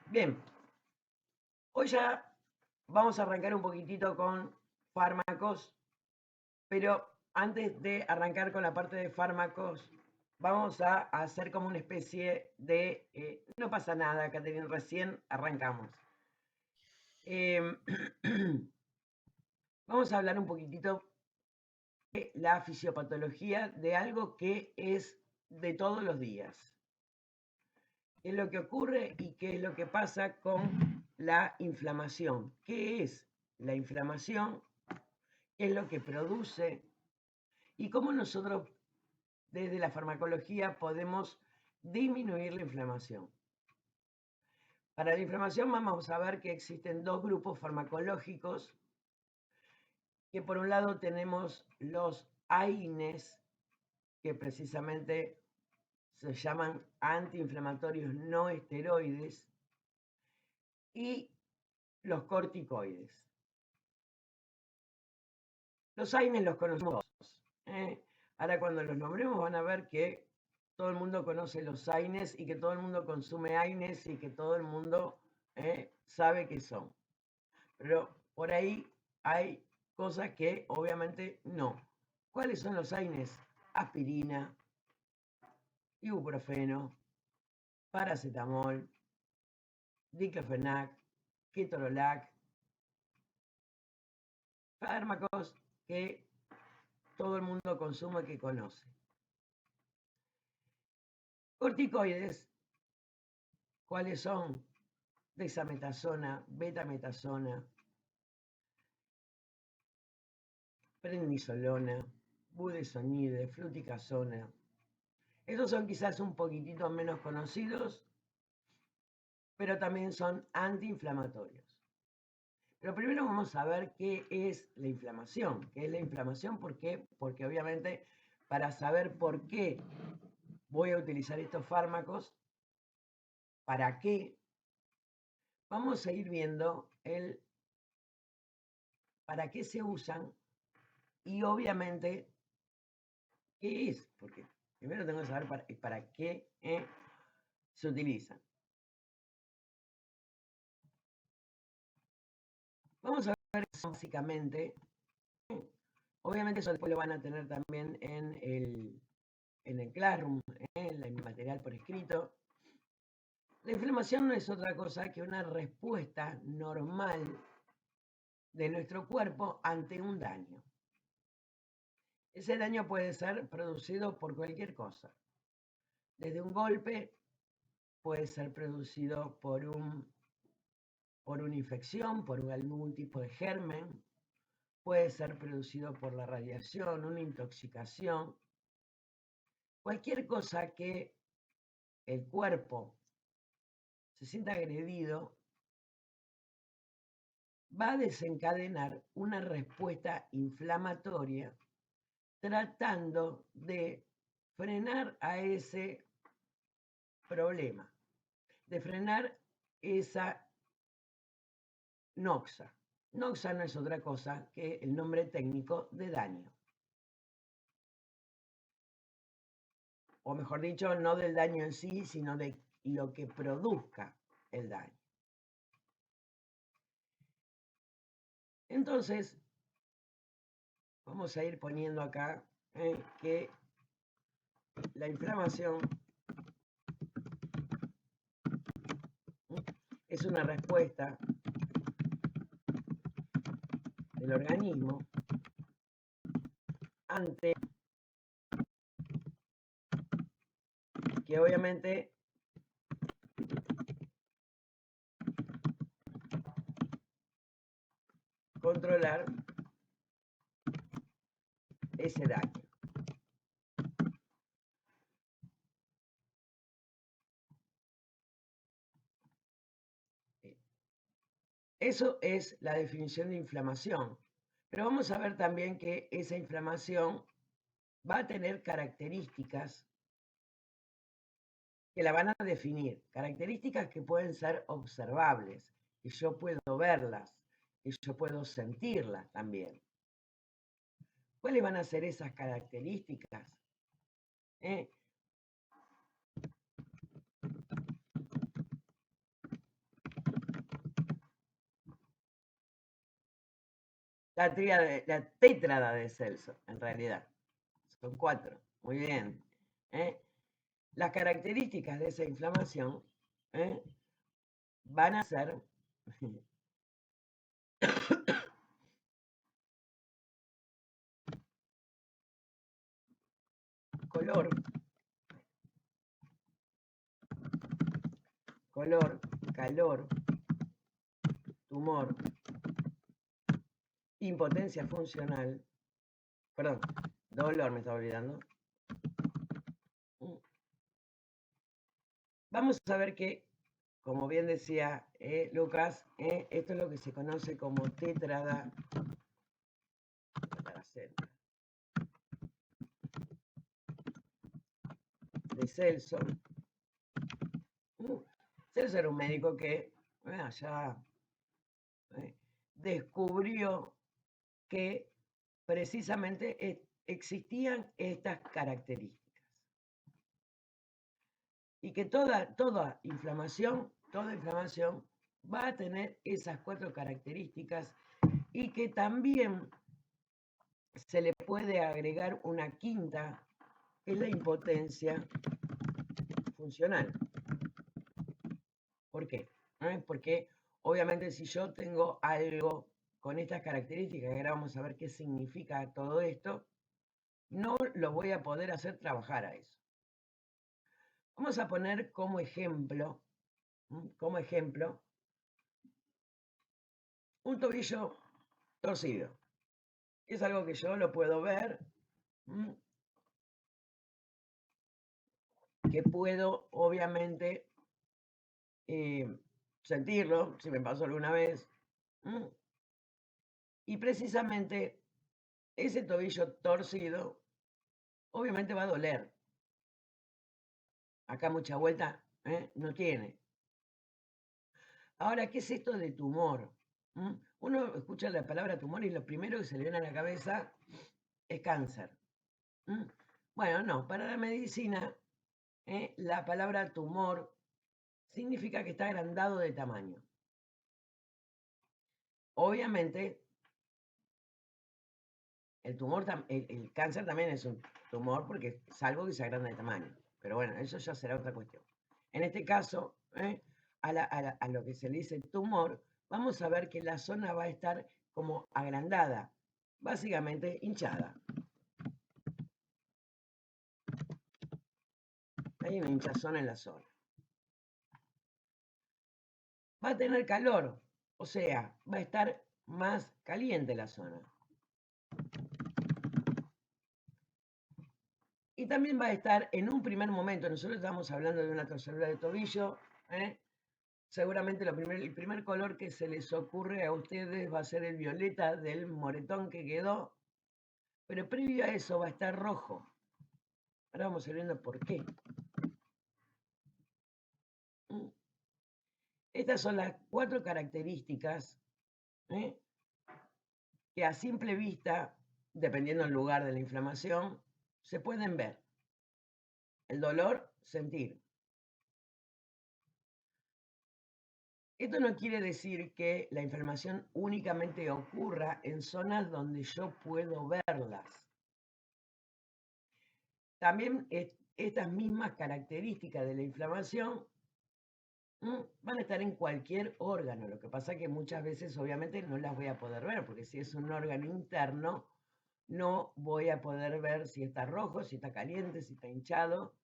Bien, hoy ya vamos a arrancar un poquitito con fármacos, pero antes de arrancar con la parte de fármacos, vamos a hacer como una especie de... no pasa nada, Caterina, recién arrancamos. Em, vamos a hablar un poquitito de la fisiopatología de algo que es de todos los días. ¿Qué es lo que ocurre y qué es lo que pasa con la inflamación? ¿Qué es la inflamación? ¿Qué es lo que produce? ¿Y cómo nosotros desde la farmacología podemos disminuir la inflamación? Para la inflamación vamos a ver que existen dos grupos farmacológicos, que por un lado tenemos los AINES, que precisamente se llaman antiinflamatorios no esteroides, y los corticoides. Los AINES los conocemos todos. Ahora cuando los nombremos van a ver que todo el mundo conoce los AINES y que todo el mundo consume AINES y que todo el mundo sabe qué son. Pero por ahí hay cosas que obviamente no. ¿Cuáles son los AINES? Aspirina, ibuprofeno, paracetamol, diclofenac, ketorolac, fármacos que todo el mundo consume, que conoce. Corticoides, ¿cuáles son? Dexametasona, betametasona, prednisolona, budesonide, fluticasona. Estos son quizás un poquitito menos conocidos, pero también son antiinflamatorios. Pero primero vamos a ver qué es la inflamación. ¿Qué es la inflamación? ¿Por qué? Porque obviamente para saber por qué voy a utilizar estos fármacos, para qué, vamos a ir viendo el para qué se usan y obviamente qué es, porque primero tengo que saber para qué se utilizan. Vamos a ver básicamente, obviamente eso después lo van a tener también en el Classroom, en el material por escrito. La inflamación no es otra cosa que una respuesta normal de nuestro cuerpo ante un daño. Ese daño puede ser producido por cualquier cosa. Desde un golpe, puede ser producido por una infección, por algún tipo de germen, puede ser producido por la radiación, una intoxicación, cualquier cosa que el cuerpo se sienta agredido va a desencadenar una respuesta inflamatoria tratando de frenar a ese problema, de frenar esa noxa. Noxa no es otra cosa que el nombre técnico de daño. O mejor dicho, no del daño en sí, sino de lo que produzca el daño. Entonces, vamos a ir poniendo acá que la inflamación es una respuesta del organismo ante que obviamente controlar ese daño. Eso es la definición de inflamación. Pero vamos a ver también que esa inflamación va a tener características que la van a definir, características que pueden ser observables, que yo puedo verlas, que yo puedo sentirlas también. ¿Cuáles van a ser esas características? ¿Eh? la tétrada de Celso, en realidad. Son 4. Muy bien. Las características de esa inflamación van a ser color, calor, tumor, impotencia funcional, perdón, dolor me estaba olvidando. Vamos a ver que, como bien decía Lucas, esto es lo que se conoce como tétrada de Celso. Celso era un médico que ya descubrió que precisamente existían estas características y que toda inflamación va a tener esas 4 características y que también se le puede agregar una quinta, que es la impotencia funcional. ¿Por qué? Porque obviamente si yo tengo algo con estas características, que ahora vamos a ver qué significa todo esto, no lo voy a poder hacer trabajar a eso. Vamos a poner como ejemplo, un tobillo torcido. Es algo que yo lo puedo ver, que puedo obviamente sentirlo, si me pasó alguna vez. Y precisamente ese tobillo torcido obviamente va a doler. Acá mucha vuelta no tiene. Ahora, ¿qué es esto de tumor? Uno escucha la palabra tumor y lo primero que se le viene a la cabeza es cáncer. Bueno, no, para la medicina la palabra tumor significa que está agrandado de tamaño. Obviamente, el cáncer también es un tumor porque es algo que se agranda de tamaño. Pero bueno, eso ya será otra cuestión. En este caso, a lo que se le dice tumor, vamos a ver que la zona va a estar como agrandada, básicamente hinchada. Hay una hinchazón en la zona. Va a tener calor, o sea, va a estar más caliente la zona. Y también va a estar en un primer momento, nosotros estamos hablando de una torcedura de tobillo, seguramente el primer color que se les ocurre a ustedes va a ser el violeta del moretón que quedó, pero previo a eso va a estar rojo. Ahora vamos a ir viendo por qué. Estas son las 4 características que a simple vista, dependiendo del lugar de la inflamación, se pueden ver. El dolor, sentir. Esto no quiere decir que la inflamación únicamente ocurra en zonas donde yo puedo verlas. También estas mismas características de la inflamación van a estar en cualquier órgano. Lo que pasa es que muchas veces obviamente no las voy a poder ver, porque si es un órgano interno, no voy a poder ver si está rojo, si está caliente, si está hinchado,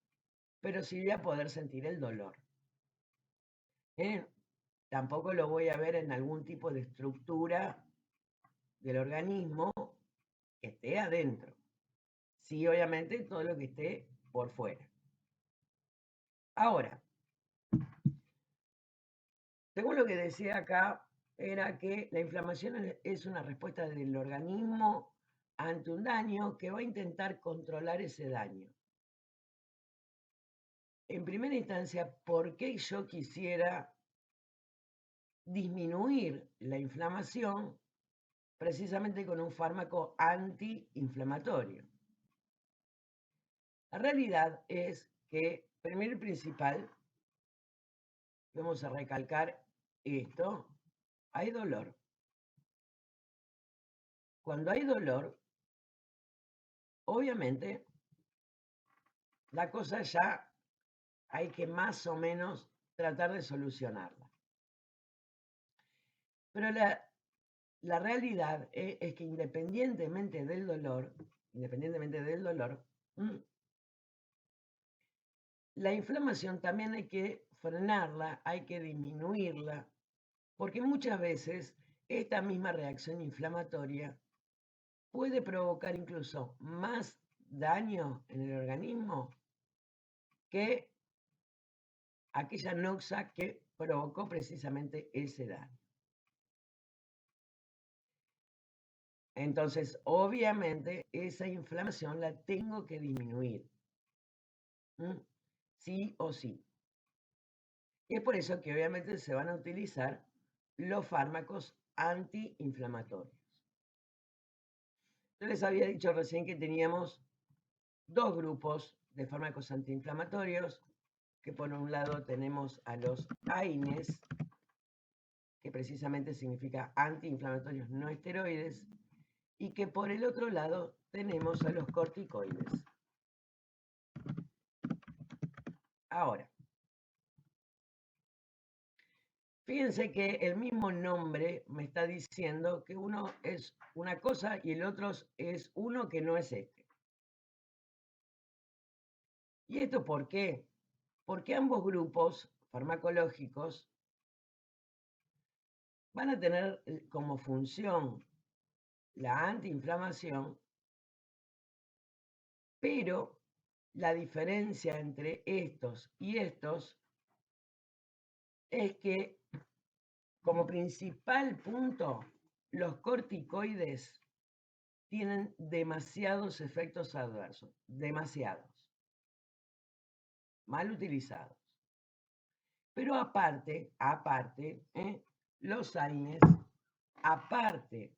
pero sí voy a poder sentir el dolor. Tampoco lo voy a ver en algún tipo de estructura del organismo que esté adentro. Sí, obviamente todo lo que esté por fuera. Ahora, según lo que decía acá, era que la inflamación es una respuesta del organismo ante un daño que va a intentar controlar ese daño. En primera instancia, ¿por qué yo quisiera disminuir la inflamación precisamente con un fármaco antiinflamatorio? La realidad es que, primero y principal, vamos a recalcar esto, hay dolor. cuando hay dolor, obviamente la cosa ya hay que más o menos tratar de solucionarla. Pero la realidad es que independientemente del dolor, la inflamación también hay que frenarla, hay que disminuirla, porque muchas veces esta misma reacción inflamatoria puede provocar incluso más daño en el organismo que aquella noxa que provocó precisamente ese daño. Entonces, obviamente, esa inflamación la tengo que disminuir. Sí o sí. Y es por eso que obviamente se van a utilizar los fármacos antiinflamatorios. Yo les había dicho recién que teníamos dos grupos de fármacos antiinflamatorios, que por un lado tenemos a los AINES, que precisamente significa antiinflamatorios no esteroides, y que por el otro lado tenemos a los corticoides. Ahora, fíjense que el mismo nombre me está diciendo que uno es una cosa y el otro es uno que no es este. ¿Y esto por qué? Porque ambos grupos farmacológicos van a tener como función la antiinflamación, pero la diferencia entre estos y estos es que como principal punto, los corticoides tienen demasiados efectos adversos, demasiados, mal utilizados. Pero aparte, los AINES, aparte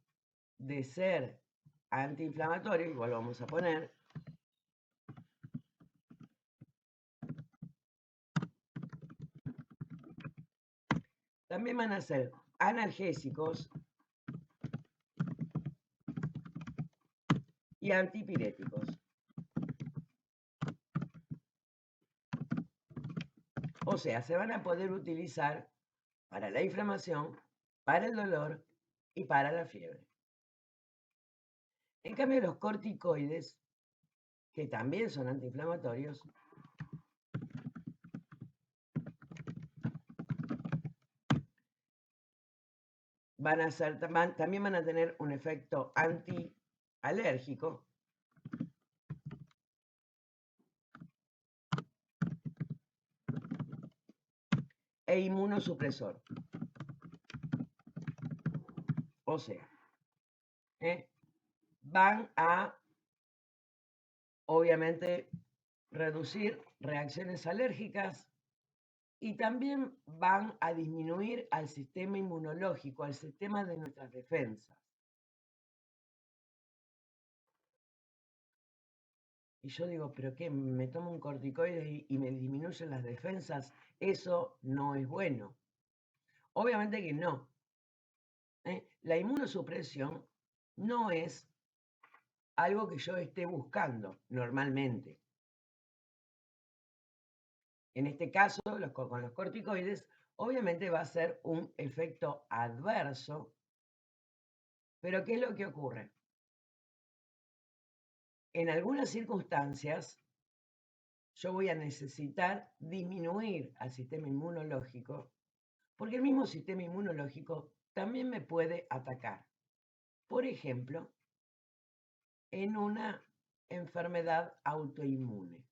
de ser antiinflamatorios, igual lo vamos a poner, también van a ser analgésicos y antipiréticos. O sea, se van a poder utilizar para la inflamación, para el dolor y para la fiebre. En cambio, los corticoides, que también son antiinflamatorios, también van a tener un efecto antialérgico e inmunosupresor. O sea, van a, obviamente, reducir reacciones alérgicas y también van a disminuir al sistema inmunológico, al sistema de nuestras defensas. Y yo digo, ¿pero qué? ¿Me tomo un corticoide y me disminuyen las defensas? Eso no es bueno. Obviamente que no. La inmunosupresión no es algo que yo esté buscando normalmente. En este caso, con los corticoides, obviamente va a ser un efecto adverso, pero ¿qué es lo que ocurre? En algunas circunstancias, yo voy a necesitar disminuir al sistema inmunológico, porque el mismo sistema inmunológico también me puede atacar. Por ejemplo, en una enfermedad autoinmune,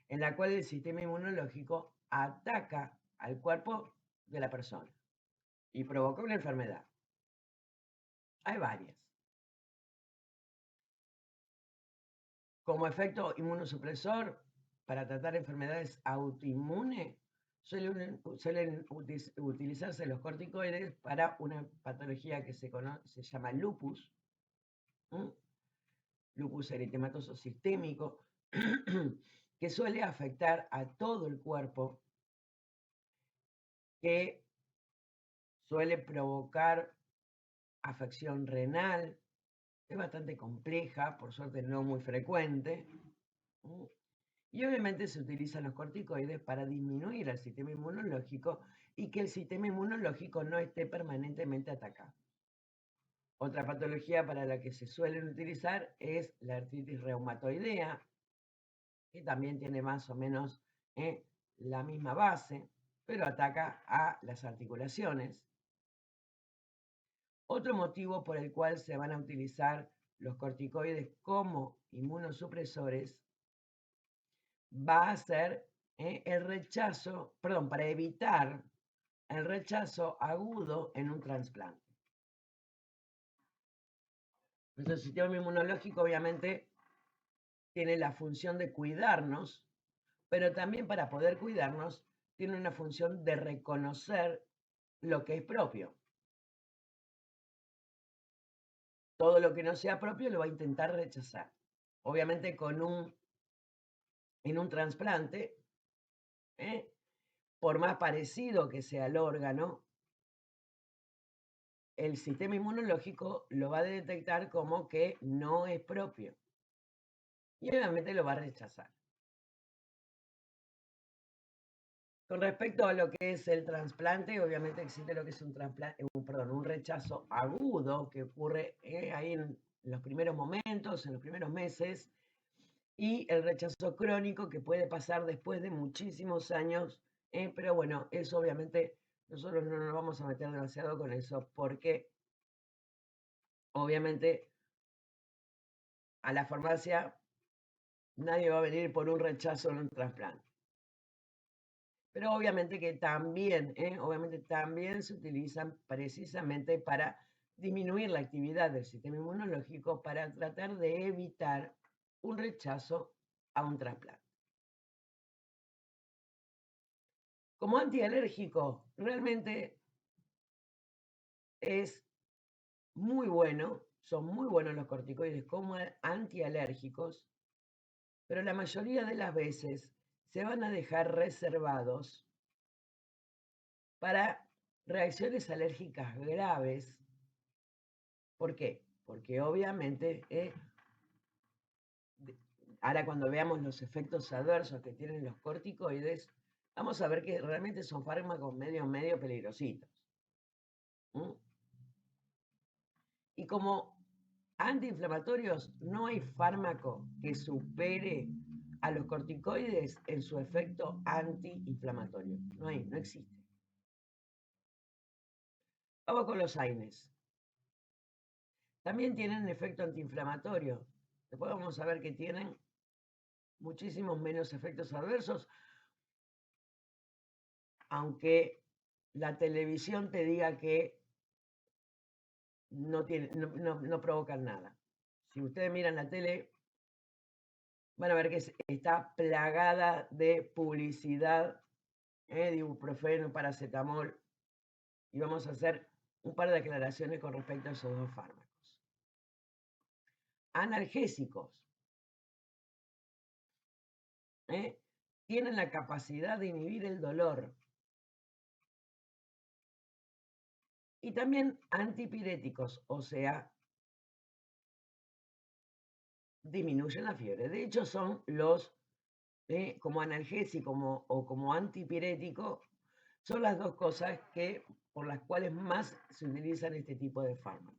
en la cual el sistema inmunológico ataca al cuerpo de la persona y provoca una enfermedad. Hay varias. Como efecto inmunosupresor, para tratar enfermedades autoinmunes, suelen utilizarse los corticoides para una patología que se llama lupus, lupus eritematoso sistémico, que suele afectar a todo el cuerpo, que suele provocar afección renal, es bastante compleja, por suerte no muy frecuente. Y obviamente se utilizan los corticoides para disminuir el sistema inmunológico y que el sistema inmunológico no esté permanentemente atacado. Otra patología para la que se suelen utilizar es la artritis reumatoidea, que también tiene más o menos la misma base, pero ataca a las articulaciones. Otro motivo por el cual se van a utilizar los corticoides como inmunosupresores va a ser el rechazo, perdón, para evitar el rechazo agudo en un trasplante. Nuestro sistema inmunológico obviamente tiene la función de cuidarnos, pero también para poder cuidarnos tiene una función de reconocer lo que es propio. Todo lo que no sea propio lo va a intentar rechazar. Obviamente en un trasplante, por más parecido que sea el órgano, el sistema inmunológico lo va a detectar como que no es propio. Y obviamente lo va a rechazar. Con respecto a lo que es el trasplante, obviamente existe lo que es un rechazo agudo que ocurre ahí en los primeros momentos, en los primeros meses, y el rechazo crónico que puede pasar después de muchísimos años, pero bueno, eso obviamente nosotros no nos vamos a meter demasiado con eso porque obviamente a la farmacia nadie va a venir por un rechazo en un trasplante. Pero obviamente también se utilizan precisamente para disminuir la actividad del sistema inmunológico para tratar de evitar un rechazo a un trasplante. Como antialérgico, realmente es muy bueno, son muy buenos los corticoides como antialérgicos, pero la mayoría de las veces se van a dejar reservados para reacciones alérgicas graves. ¿Por qué? Porque obviamente, ahora cuando veamos los efectos adversos que tienen los corticoides, vamos a ver que realmente son fármacos medio peligrositos. Y como antiinflamatorios, no hay fármaco que supere a los corticoides en su efecto antiinflamatorio. No existe. Vamos con los AINES. También tienen efecto antiinflamatorio. Después vamos a ver que tienen muchísimos menos efectos adversos, aunque la televisión te diga que no provocan nada. Si ustedes miran la tele, van a ver que está plagada de publicidad de ibuprofeno, paracetamol, y vamos a hacer un par de aclaraciones con respecto a esos dos fármacos. Analgésicos. Tienen la capacidad de inhibir el dolor. Y también antipiréticos, o sea, disminuyen la fiebre. De hecho, son los, como analgésico o como antipirético, son las dos cosas por las cuales más se utilizan este tipo de fármacos.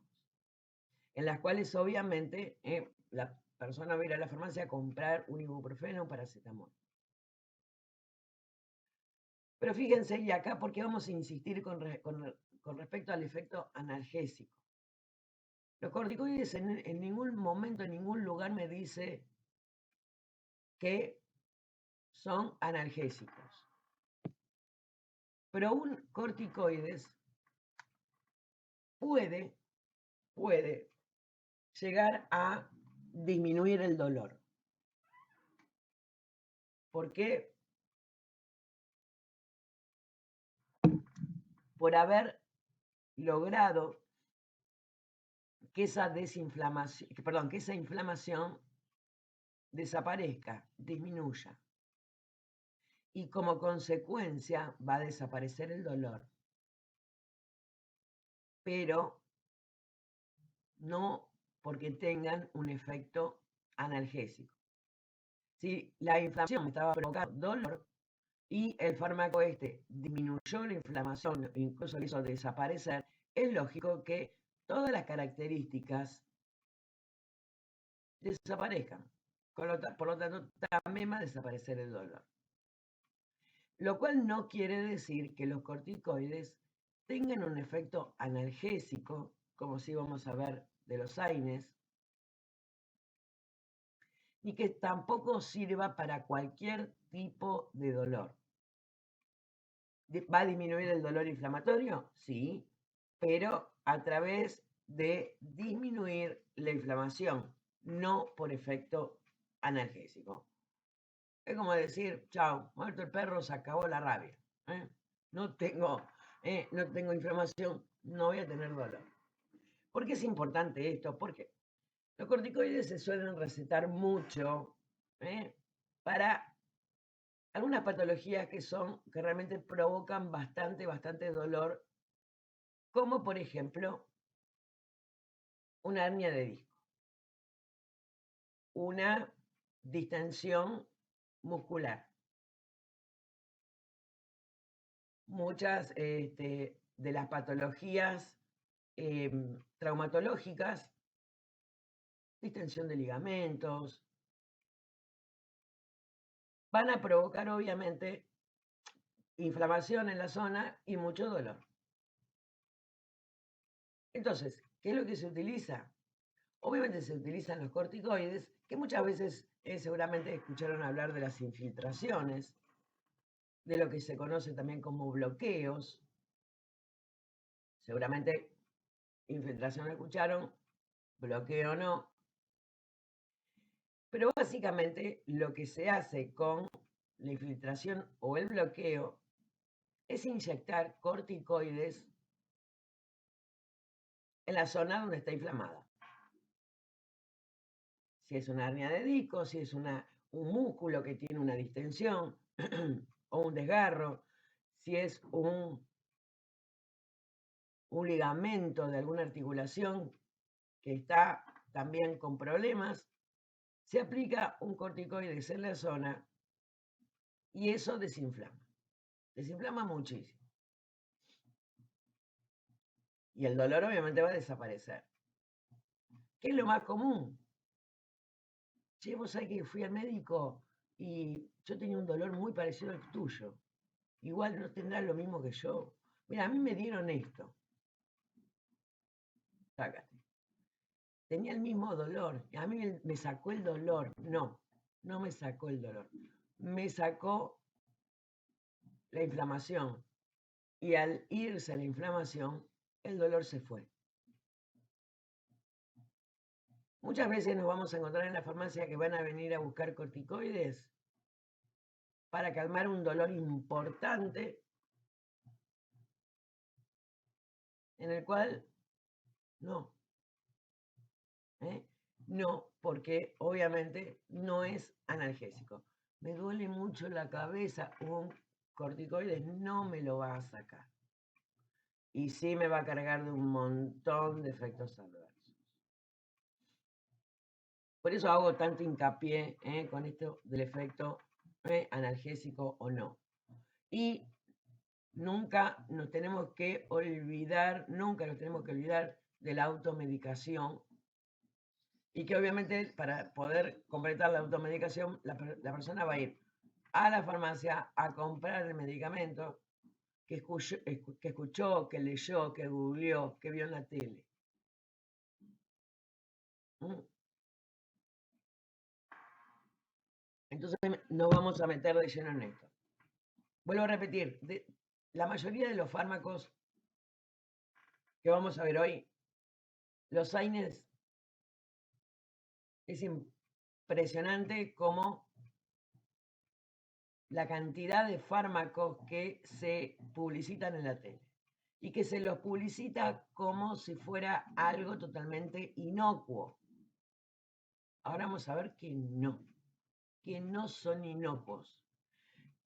En las cuales, obviamente, la persona va a ir a la farmacia a comprar un ibuprofeno o paracetamol. Pero fíjense, y acá, porque vamos a insistir con respecto al efecto analgésico. Los corticoides en ningún momento, en ningún lugar me dice que son analgésicos. Pero un corticoides puede llegar a disminuir el dolor. ¿Por qué? Por haber logrado que esa inflamación desaparezca, disminuya. Y como consecuencia va a desaparecer el dolor. Pero no porque tengan un efecto analgésico. Si la inflamación estaba provocando dolor y el fármaco este disminuyó la inflamación, incluso lo hizo desaparecer, es lógico que todas las características desaparezcan. Por lo tanto, también va a desaparecer el dolor. Lo cual no quiere decir que los corticoides tengan un efecto analgésico, como sí vamos a ver de los AINES, ni que tampoco sirva para cualquier tipo de dolor. ¿Va a disminuir el dolor inflamatorio? Sí, pero a través de disminuir la inflamación, no por efecto analgésico. Es como decir, chao, muerto el perro, se acabó la rabia. No tengo inflamación, no voy a tener dolor. ¿Por qué es importante esto? Porque los corticoides se suelen recetar mucho para algunas patologías que realmente provocan bastante dolor, como por ejemplo una hernia de disco, una distensión muscular. Muchas de las patologías traumatológicas, distensión de ligamentos, van a provocar obviamente inflamación en la zona y mucho dolor. Entonces, ¿qué es lo que se utiliza? Obviamente se utilizan los corticoides, que muchas veces seguramente escucharon hablar de las infiltraciones, de lo que se conoce también como bloqueos. Seguramente infiltración escucharon, bloqueo no. Pero básicamente lo que se hace con la infiltración o el bloqueo es inyectar corticoides en la zona donde está inflamada. Si es una hernia de disco, si es un músculo que tiene una distensión o un desgarro, si es un ligamento de alguna articulación que está también con problemas, se aplica un corticoides en la zona y eso desinflama. Desinflama muchísimo. Y el dolor obviamente va a desaparecer. ¿Qué es lo más común? Che, vos sabés que fui al médico y yo tenía un dolor muy parecido al tuyo. Igual no tendrás lo mismo que yo. Mira, a mí me dieron esto. Sácate. Tenía el mismo dolor. A mí me sacó el dolor. No, no me sacó el dolor. Me sacó la inflamación. Y al irse la inflamación, el dolor se fue. Muchas veces nos vamos a encontrar en la farmacia que van a venir a buscar corticoides para calmar un dolor importante en el cual no. No, porque obviamente no es analgésico. Me duele mucho la cabeza, un corticoides no me lo va a sacar. Y sí me va a cargar de un montón de efectos adversos. Por eso hago tanto hincapié con esto del efecto analgésico o no. Y nunca nos tenemos que olvidar de la automedicación y que obviamente para poder completar la automedicación la persona va a ir a la farmacia a comprar el medicamento que escuchó, que leyó, que googleó, que vio en la tele. Entonces no vamos a meter de lleno en esto. Vuelvo a repetir, la mayoría de los fármacos que vamos a ver hoy, los AINES, es impresionante como la cantidad de fármacos que se publicitan en la tele y que se los publicita como si fuera algo totalmente inocuo. Ahora vamos a ver que no son inocuos.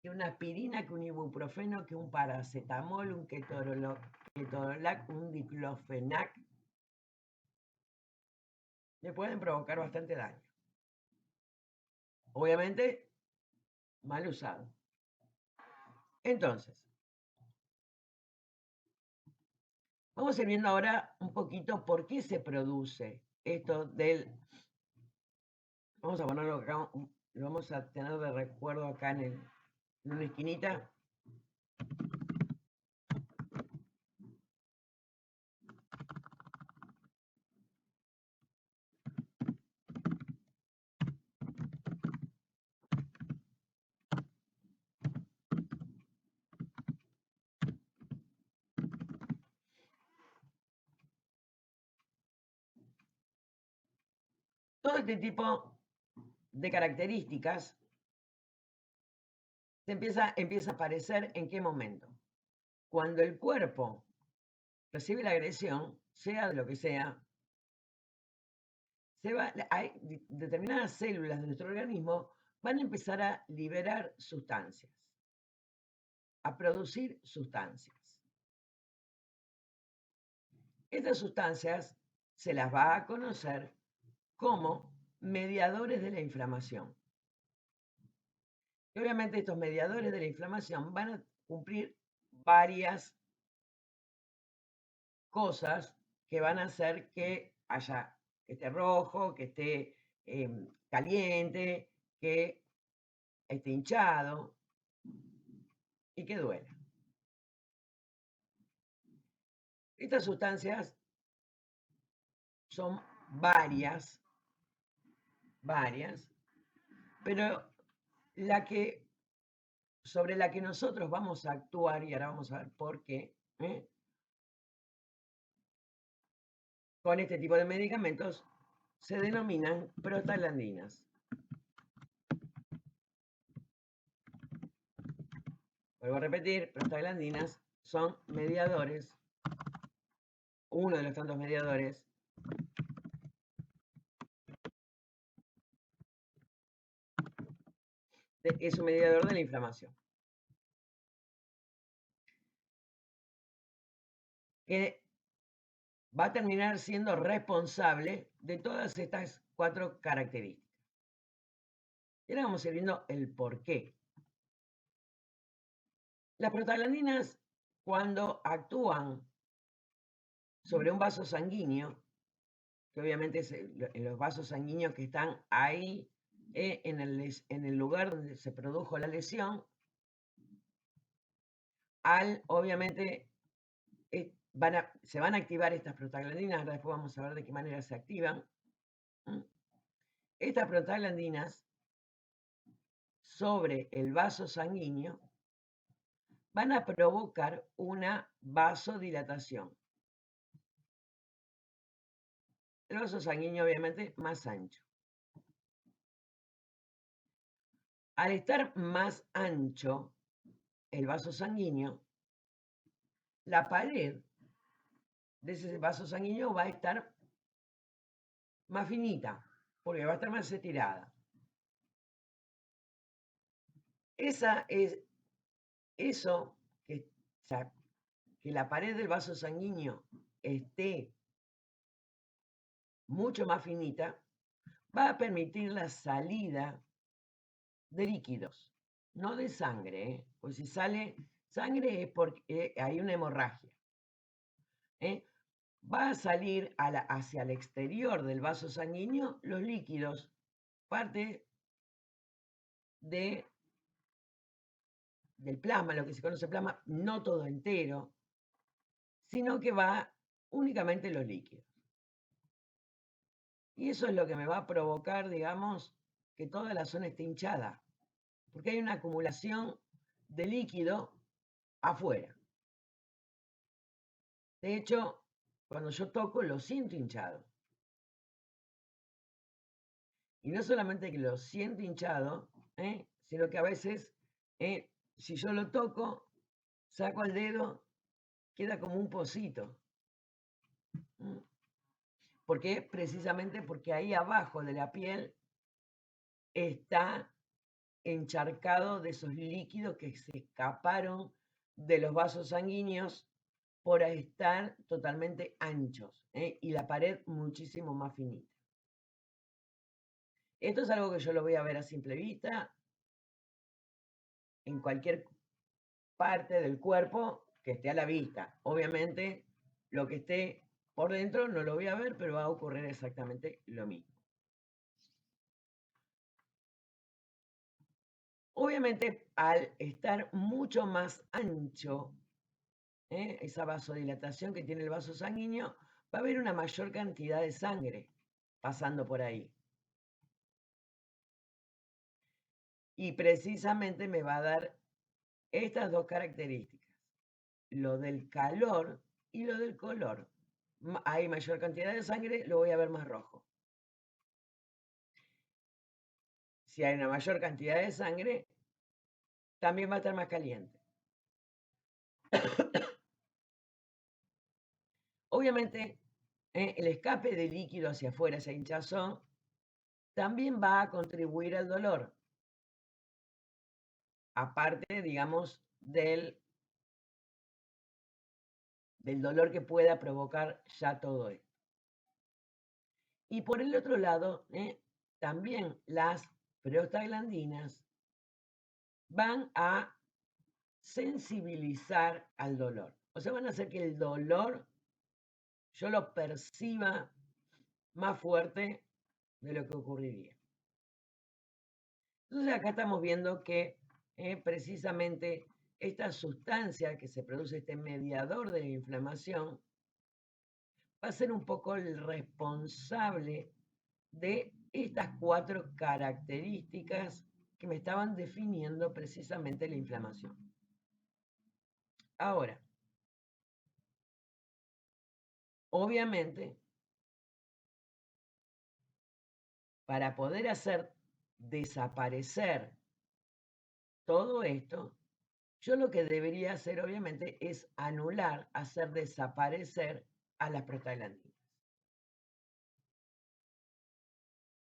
Que una aspirina, que un ibuprofeno, que un paracetamol, un ketorolac, un diclofenac, le pueden provocar bastante daño. Obviamente, mal usado. Entonces, vamos a ir viendo ahora un poquito por qué se produce esto del... Vamos a ponerlo acá, lo vamos a tener de recuerdo acá en una esquinita. Todo este tipo de características empieza a aparecer ¿en qué momento? Cuando el cuerpo recibe la agresión, sea de lo que sea, hay determinadas células de nuestro organismo van a empezar a liberar sustancias, a producir sustancias. Estas sustancias se las va a conocer como mediadores de la inflamación. Y obviamente estos mediadores de la inflamación van a cumplir varias cosas que van a hacer que esté rojo, que esté caliente, que esté hinchado y que duela. Estas sustancias son varias, pero sobre la que nosotros vamos a actuar, y ahora vamos a ver por qué, con este tipo de medicamentos, se denominan prostaglandinas. Vuelvo a repetir, prostaglandinas son mediadores, uno de los tantos mediadores es un mediador de la inflamación, que va a terminar siendo responsable de todas estas 4 características. Y ahora vamos a ir viendo el por qué. Las prostaglandinas, cuando actúan sobre un vaso sanguíneo, que obviamente es en los vasos sanguíneos que están ahí en el lugar donde se produjo la lesión, obviamente se van a activar estas prostaglandinas, ahora después vamos a ver de qué manera se activan. Estas prostaglandinas sobre el vaso sanguíneo van a provocar una vasodilatación. El vaso sanguíneo obviamente más ancho. Al estar más ancho el vaso sanguíneo, la pared de ese vaso sanguíneo va a estar más finita, porque va a estar más estirada. Eso, que la pared del vaso sanguíneo esté mucho más finita, va a permitir la salida de líquidos, no de sangre, pues si sale sangre es porque hay una hemorragia. Va a salir hacia el exterior del vaso sanguíneo los líquidos, parte del plasma, lo que se conoce plasma, no todo entero, sino que va únicamente los líquidos. Y eso es lo que me va a provocar, digamos, que toda la zona esté hinchada, porque hay una acumulación de líquido afuera. De hecho, cuando yo toco lo siento hinchado. Y no solamente que lo siento hinchado, sino que a veces, si yo lo toco, saco el dedo, queda como un pocito. ¿Por qué? Precisamente porque ahí abajo de la piel está encharcado de esos líquidos que se escaparon de los vasos sanguíneos por estar totalmente anchos y la pared muchísimo más finita. Esto es algo que yo lo voy a ver a simple vista en cualquier parte del cuerpo que esté a la vista. Obviamente, lo que esté por dentro no lo voy a ver, pero va a ocurrir exactamente lo mismo. Obviamente, al estar mucho más ancho, esa vasodilatación que tiene el vaso sanguíneo, va a haber una mayor cantidad de sangre pasando por ahí. Y precisamente me va a dar estas dos características, lo del calor y lo del color. Hay mayor cantidad de sangre, lo voy a ver más rojo. Si hay una mayor cantidad de sangre, también va a estar más caliente. Obviamente, el escape de líquido hacia afuera, esa hinchazón, también va a contribuir al dolor. Aparte, digamos, del dolor que pueda provocar ya todo esto. Y por el otro lado, también las prostaglandinas van a sensibilizar al dolor. O sea, van a hacer que el dolor yo lo perciba más fuerte de lo que ocurriría. Entonces acá estamos viendo que precisamente esta sustancia que se produce, este mediador de la inflamación, va a ser un poco el responsable de estas 4 características que me estaban definiendo precisamente la inflamación. Ahora, obviamente, para poder hacer desaparecer todo esto, yo lo que debería hacer, obviamente, es anular, hacer desaparecer a las prostaglandinas.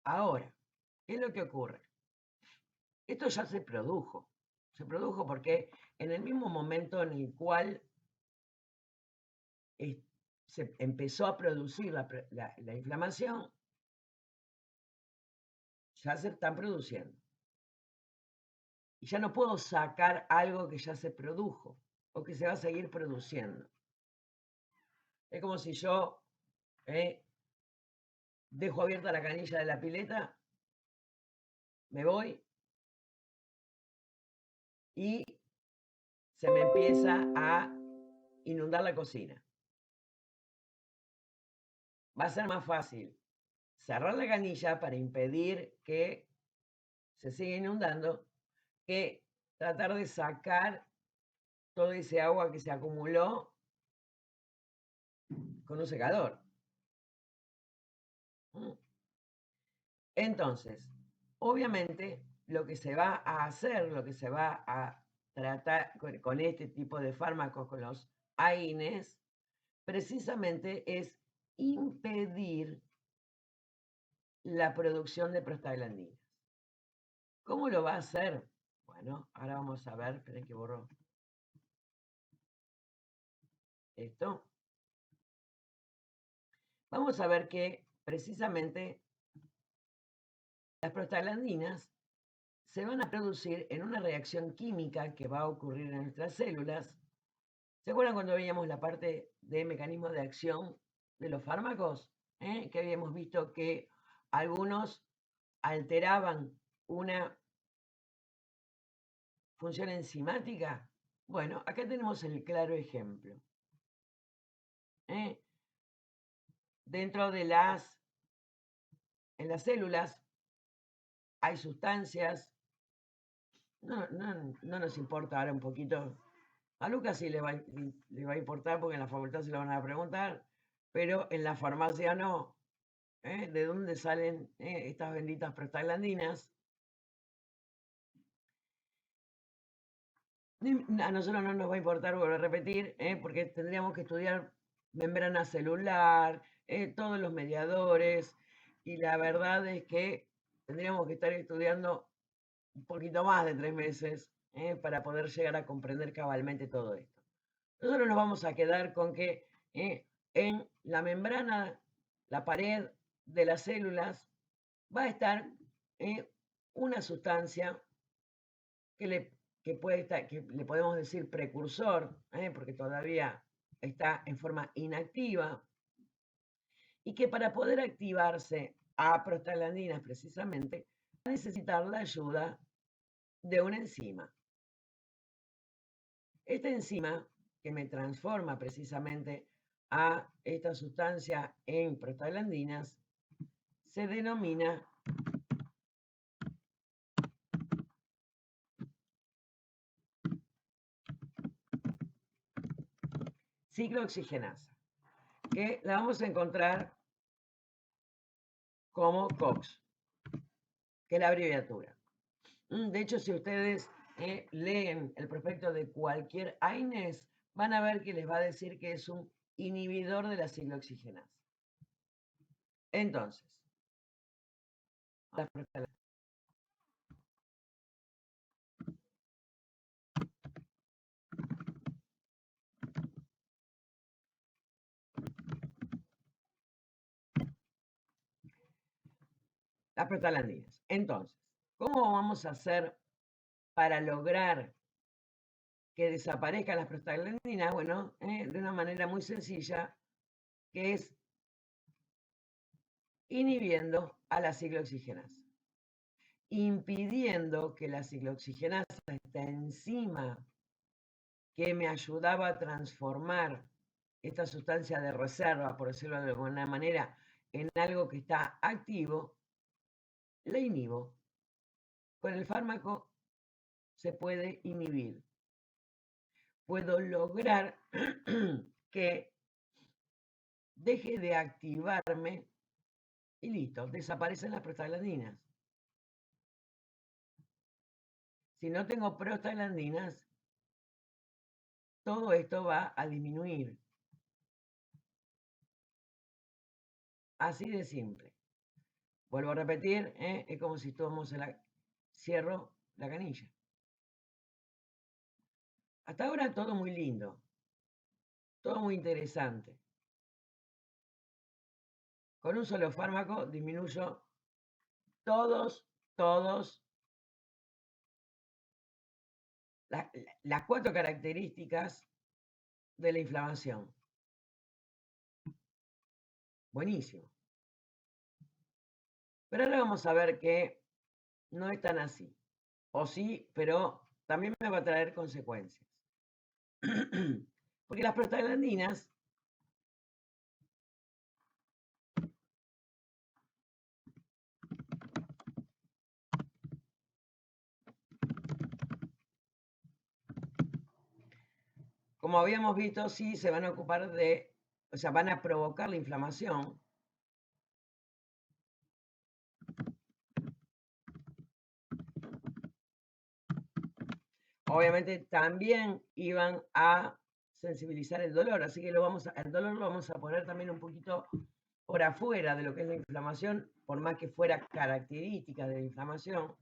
Ahora, ¿qué es lo que ocurre? Esto ya se produjo. Se produjo porque en el mismo momento en el cual se empezó a producir la inflamación, ya se están produciendo. Y ya no puedo sacar algo que ya se produjo o que se va a seguir produciendo. Es como si yo dejo abierta la canilla de la pileta, me voy y se me empieza a inundar la cocina. Va a ser más fácil cerrar la canilla para impedir que se siga inundando que tratar de sacar todo ese agua que se acumuló con un secador. Entonces, obviamente, lo que se va a hacer, lo que se va a tratar con este tipo de fármacos, con los AINES, precisamente es impedir la producción de prostaglandinas. ¿Cómo lo va a hacer? Bueno, ahora vamos a ver, esperen que borro esto. Vamos a ver que precisamente las prostaglandinas se van a producir en una reacción química que va a ocurrir en nuestras células. ¿Se acuerdan cuando veíamos la parte de mecanismos de acción de los fármacos? Que habíamos visto que algunos alteraban una función enzimática. Bueno, acá tenemos el claro ejemplo. Dentro de en las células hay sustancias, no nos importa ahora un poquito. A Lucas sí le va a importar porque en la facultad se lo van a preguntar, pero en la farmacia no. ¿De dónde salen estas benditas prostaglandinas? A nosotros no nos va a importar, volver a repetir, porque tendríamos que estudiar membrana celular, todos los mediadores, y la verdad es que tendríamos que estar estudiando un poquito más de 3 meses para poder llegar a comprender cabalmente todo esto. Nosotros nos vamos a quedar con que en la membrana, la pared de las células, va a estar una sustancia que le podemos decir precursor, porque todavía está en forma inactiva, y que para poder activarse a prostaglandinas precisamente, va a necesitar la ayuda de una enzima. Esta enzima, que me transforma precisamente a esta sustancia en prostaglandinas, se denomina ciclooxigenasa, que la vamos a encontrar como COX, que es la abreviatura. De hecho, si ustedes leen el prospecto de cualquier AINES, van a ver que les va a decir que es un inhibidor de la ciclooxigenasa. Entonces, las prostaglandinas. Entonces, ¿cómo vamos a hacer para lograr que desaparezcan las prostaglandinas? Bueno, de una manera muy sencilla, que es inhibiendo a la ciclooxigenasa, impidiendo que la ciclooxigenasa, esta enzima que me ayudaba a transformar esta sustancia de reserva, por decirlo de alguna manera, en algo que está activo, la inhibo. Con el fármaco se puede inhibir. Puedo lograr que deje de activarme y listo, desaparecen las prostaglandinas. Si no tengo prostaglandinas, todo esto va a disminuir. Así de simple. Vuelvo a repetir, es como si cierro la canilla. Hasta ahora todo muy lindo, todo muy interesante. Con un solo fármaco disminuyo todos las 4 características de la inflamación. Buenísimo. Pero ahora vamos a ver que no es tan así. O sí, pero también me va a traer consecuencias. Porque las prostaglandinas como habíamos visto, sí se van a ocupar o sea, van a provocar la inflamación. Obviamente también iban a sensibilizar el dolor, así que el dolor lo vamos a poner también un poquito por afuera de lo que es la inflamación, por más que fuera característica de la inflamación,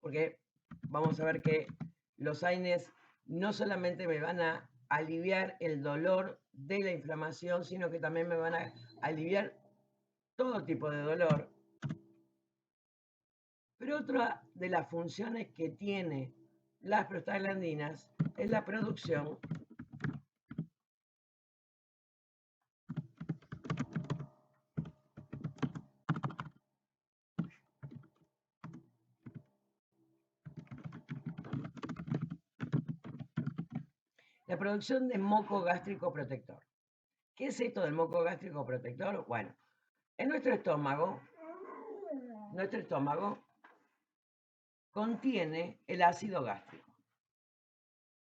porque vamos a ver que los AINES no solamente me van a aliviar el dolor de la inflamación, sino que también me van a aliviar todo tipo de dolor. Pero otra de las funciones que tiene las prostaglandinas es la producción de moco gástrico protector. ¿Qué es esto del moco gástrico protector? Bueno, en nuestro estómago contiene el ácido gástrico.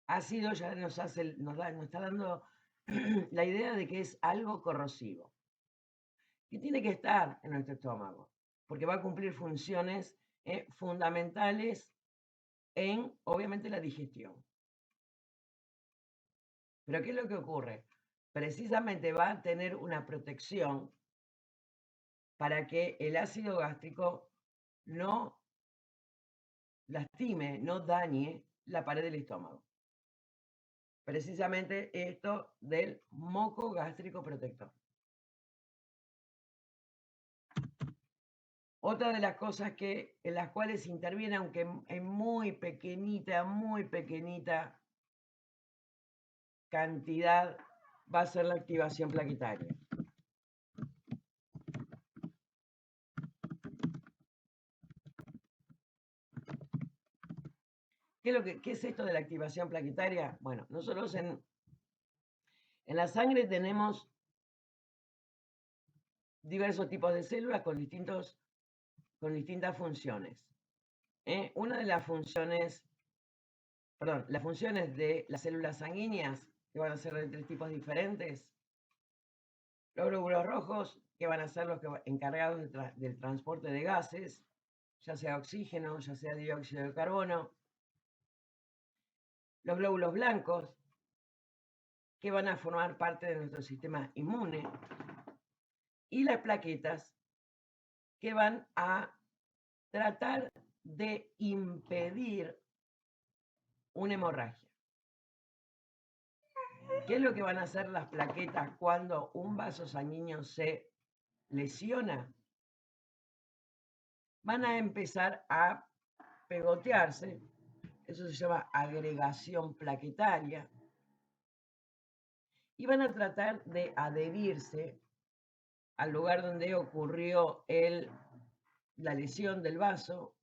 Ácido ya nos está dando la idea de que es algo corrosivo, que tiene que estar en nuestro estómago, porque va a cumplir funciones fundamentales en, obviamente, la digestión. Pero ¿qué es lo que ocurre? Precisamente va a tener una protección para que el ácido gástrico no lastime, no dañe la pared del estómago. Precisamente esto del moco gástrico protector. Otra de las cosas en las cuales interviene, aunque en muy pequeñita cantidad, va a ser la activación plaquetaria. ¿Qué es esto de la activación plaquetaria? Bueno, nosotros en la sangre tenemos diversos tipos de células con distintas funciones. Una de las funciones, las funciones de las células sanguíneas, que van a ser de 3 tipos diferentes. Los glóbulos rojos, que van a ser los encargados del transporte de gases, ya sea oxígeno, ya sea dióxido de carbono. Los glóbulos blancos, que van a formar parte de nuestro sistema inmune. Y las plaquetas, que van a tratar de impedir una hemorragia. ¿Qué es lo que van a hacer las plaquetas cuando un vaso sanguíneo se lesiona? Van a empezar a pegotearse, eso se llama agregación plaquetaria, y van a tratar de adherirse al lugar donde ocurrió la lesión del vaso,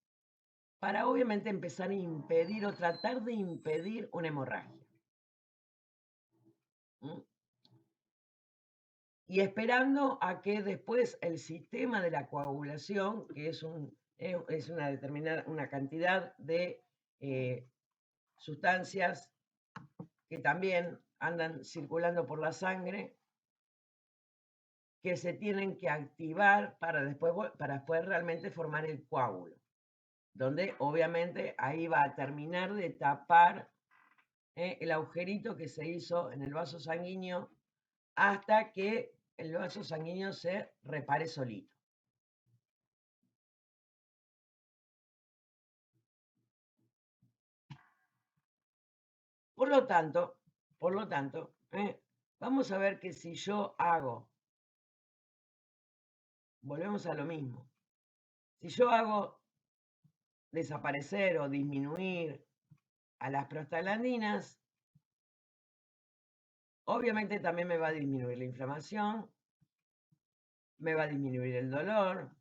para obviamente empezar a impedir o tratar de impedir una hemorragia. ¿Mm? Y esperando a que después el sistema de la coagulación, que es una cantidad de sustancias que también andan circulando por la sangre, que se tienen que activar para después realmente formar el coágulo, donde obviamente ahí va a terminar de tapar el agujerito que se hizo en el vaso sanguíneo hasta que el vaso sanguíneo se repare solito. Por lo tanto, vamos a ver que si yo volvemos a lo mismo, si yo hago desaparecer o disminuir a las prostaglandinas, obviamente también me va a disminuir la inflamación, me va a disminuir el dolor,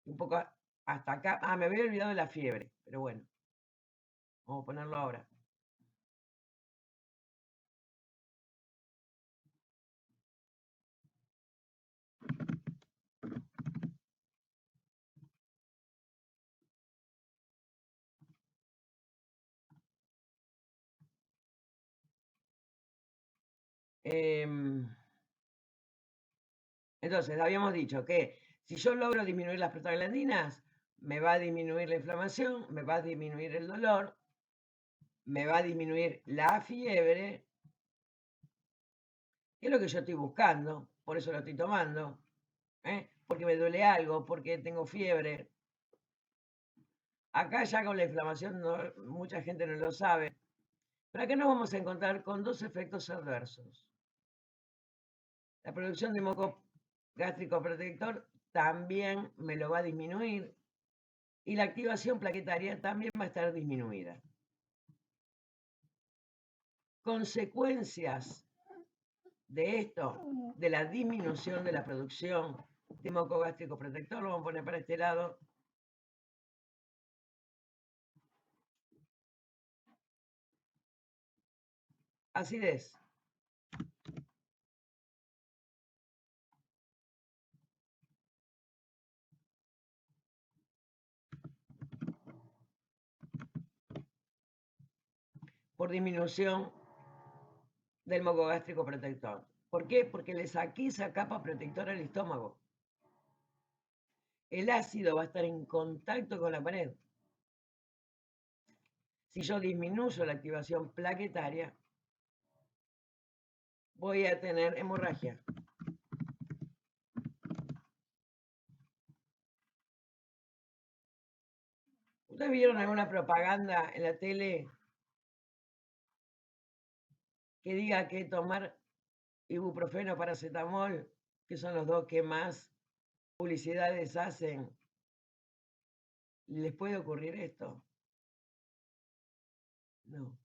un poco hasta acá. Me había olvidado de la fiebre, pero bueno, vamos a ponerlo ahora. Entonces, habíamos dicho que si yo logro disminuir las prostaglandinas, me va a disminuir la inflamación, me va a disminuir el dolor, me va a disminuir la fiebre, que es lo que yo estoy buscando, por eso lo estoy tomando, porque me duele algo, porque tengo fiebre. Acá ya con la inflamación mucha gente no lo sabe, pero acá nos vamos a encontrar con 2 efectos adversos. La producción de moco gástrico protector también me lo va a disminuir y la activación plaquetaria también va a estar disminuida. Consecuencias de esto, de la disminución de la producción de moco gástrico protector, lo vamos a poner para este lado. Acidez. Por disminución del moco gástrico protector. ¿Por qué? Porque le saqué esa capa protectora al estómago. El ácido va a estar en contacto con la pared. Si yo disminuyo la activación plaquetaria, voy a tener hemorragia. ¿Ustedes vieron alguna propaganda en la tele que diga que tomar ibuprofeno, paracetamol, que son los dos que más publicidades hacen, ¿les puede ocurrir esto? No.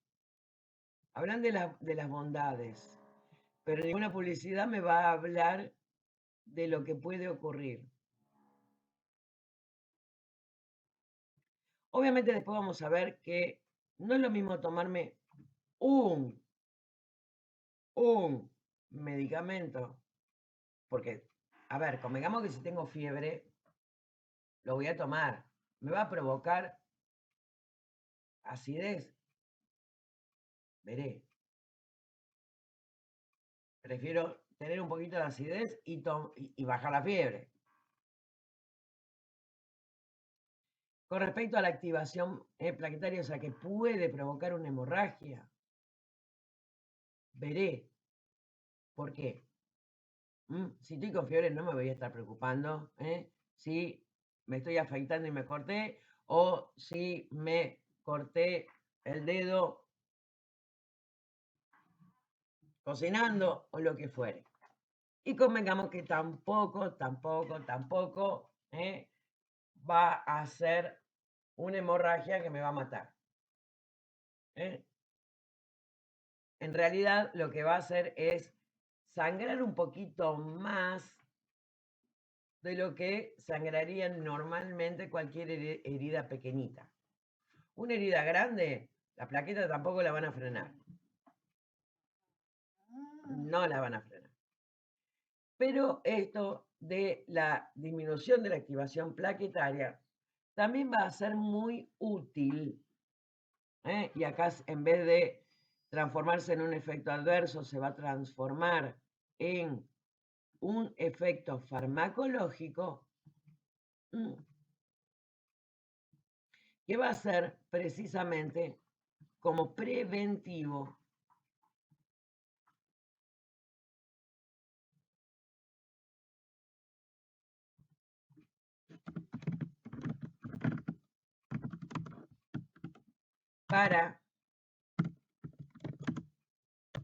Hablan de las bondades, pero ninguna publicidad me va a hablar de lo que puede ocurrir. Obviamente después vamos a ver que no es lo mismo tomarme un medicamento, porque, a ver, convengamos que si tengo fiebre, lo voy a tomar. ¿Me va a provocar acidez? Veré. Prefiero tener un poquito de acidez y bajar la fiebre. Con respecto a la activación plaquetaria, o sea, que puede provocar una hemorragia, veré. ¿Por qué? Si estoy con fiebre no me voy a estar preocupando si me estoy afeitando y me corté o si me corté el dedo cocinando o lo que fuere. Y convengamos que tampoco va a ser una hemorragia que me va a matar. En realidad lo que va a hacer es sangrar un poquito más de lo que sangraría normalmente cualquier herida pequeñita. Una herida grande, la plaqueta tampoco la van a frenar. No la van a frenar. Pero esto de la disminución de la activación plaquetaria también va a ser muy útil. Y acá en vez de transformarse en un efecto adverso, se va a transformar en un efecto farmacológico que va a ser precisamente como preventivo para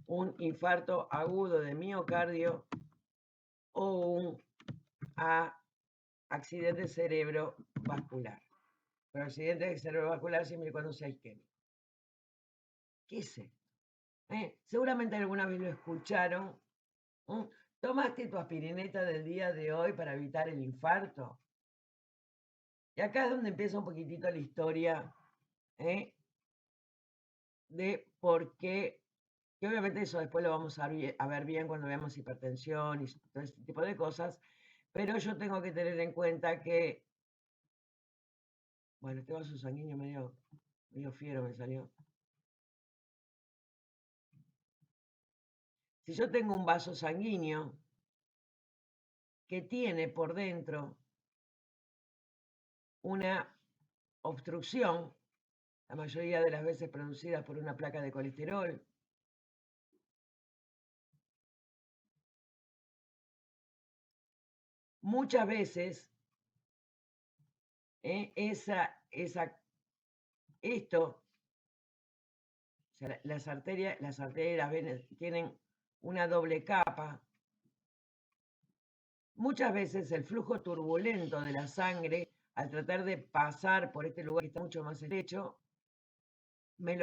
un infarto agudo de miocardio o un accidente cerebrovascular. Pero accidente cerebrovascular siempre y cuando sea isquémico. ¿Qué es esto? Seguramente alguna vez lo escucharon. ¿Tomaste tu aspirineta del día de hoy para evitar el infarto? Y acá es donde empieza un poquitito la historia de por qué, que obviamente eso después lo vamos a ver bien cuando veamos hipertensión y todo este tipo de cosas, pero yo tengo que tener en cuenta que, bueno, este vaso sanguíneo medio fiero me salió. Si yo tengo un vaso sanguíneo que tiene por dentro una obstrucción, la mayoría de las veces producida por una placa de colesterol, muchas veces esto, o sea, las arterias, las venas tienen una doble capa. Muchas veces el flujo turbulento de la sangre, al tratar de pasar por este lugar que está mucho más estrecho, me